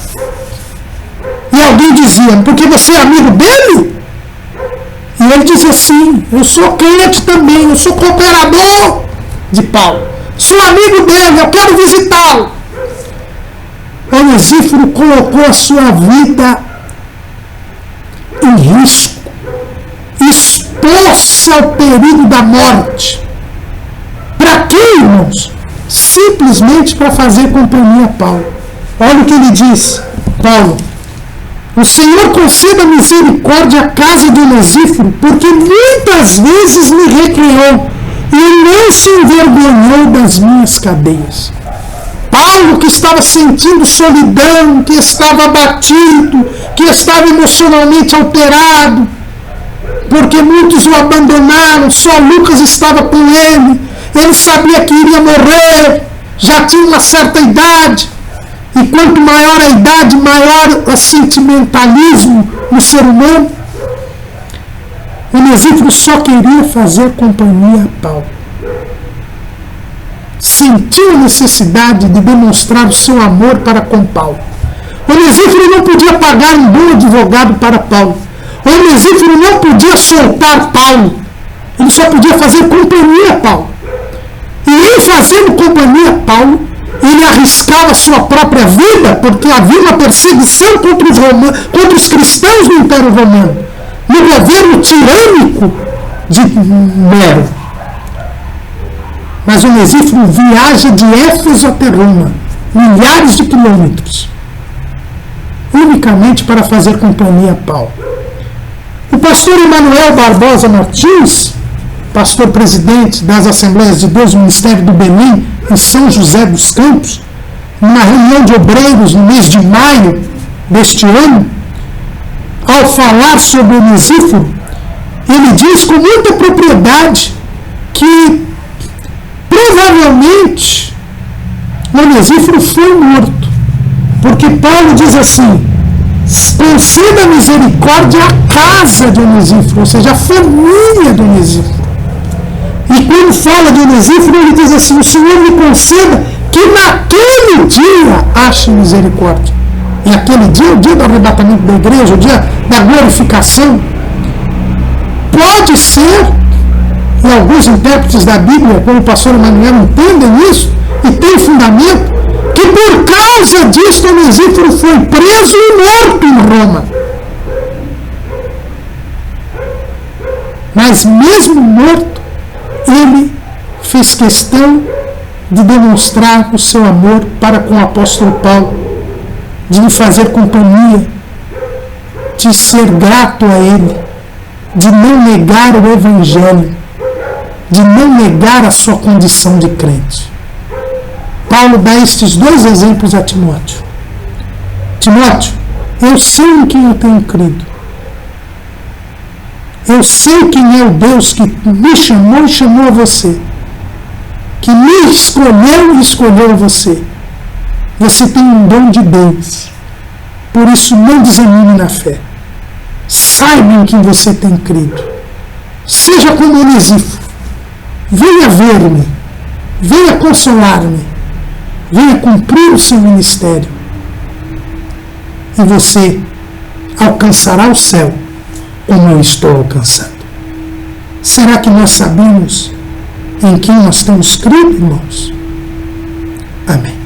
E alguém dizia: porque você é amigo dele? E ele dizia: sim, eu sou crente também, eu sou cooperador de Paulo, sou amigo dele, eu quero visitá-lo. Onesíforo colocou a sua vida em risco, expôs-se ao perigo da morte. Para quê, irmãos? Simplesmente para fazer companhia a Paulo. Olha o que ele diz, Paulo: o Senhor conceda misericórdia à casa de Onesíforo, porque muitas vezes me recreou e não se envergonhou das minhas cadeias. Paulo, que estava sentindo solidão, que estava abatido, que estava emocionalmente alterado, porque muitos o abandonaram, só Lucas estava com ele, ele sabia que iria morrer, já tinha uma certa idade, e quanto maior a idade, maior o sentimentalismo no ser humano. Onesíforo só queria fazer companhia a Paulo. sentiu a necessidade de demonstrar o seu amor para com Paulo. Onesíforo não podia pagar um bom advogado para Paulo. Onesíforo não podia soltar Paulo. Ele só podia fazer companhia a Paulo. E em fazendo companhia a Paulo, ele arriscava a sua própria vida, porque havia uma perseguição contra os cristãos no Império Romano, no governo tirânico de Nero. Mas Onesíforo viaja de Éfeso até Roma, milhares de quilômetros, unicamente para fazer companhia a Paulo. O pastor Emanuel Barbosa Martins, pastor presidente das Assembleias de Deus, Ministério do Belém, em São José dos Campos, numa reunião de obreiros no mês de maio deste ano, ao falar sobre Onesíforo, ele diz com muita propriedade que provavelmente Onesíforo foi morto, porque Paulo diz assim: conceda misericórdia à casa de Onesíforo, ou seja, a família de Onesíforo. E quando fala de Onesíforo, ele diz assim: o Senhor me conceda que naquele dia ache misericórdia. E aquele dia, o dia do arrebatamento da igreja, o dia da glorificação, pode ser, e alguns intérpretes da Bíblia, como o pastor Emanuel, entendem isso, e tem fundamento, que por causa disso Onesíforo foi preso e morto em Roma. Mas mesmo morto, ele fez questão de demonstrar o seu amor para com o apóstolo Paulo, de lhe fazer companhia, de ser grato a ele, de não negar o evangelho, de não negar a sua condição de crente. Paulo dá estes dois exemplos a Timóteo. Timóteo, eu sei em quem eu tenho crido. Eu sei quem é o Deus que me chamou e chamou a você. Que me escolheu e escolheu você. Você tem um dom de Deus. Por isso não desanime na fé. Saiba em quem você tem crido. Seja como Onesíforo. Venha ver-me. Venha consolar-me. Venha cumprir o seu ministério. E você alcançará o céu como eu estou alcançando. Será que nós sabemos em quem nós temos crido, irmãos? Amém.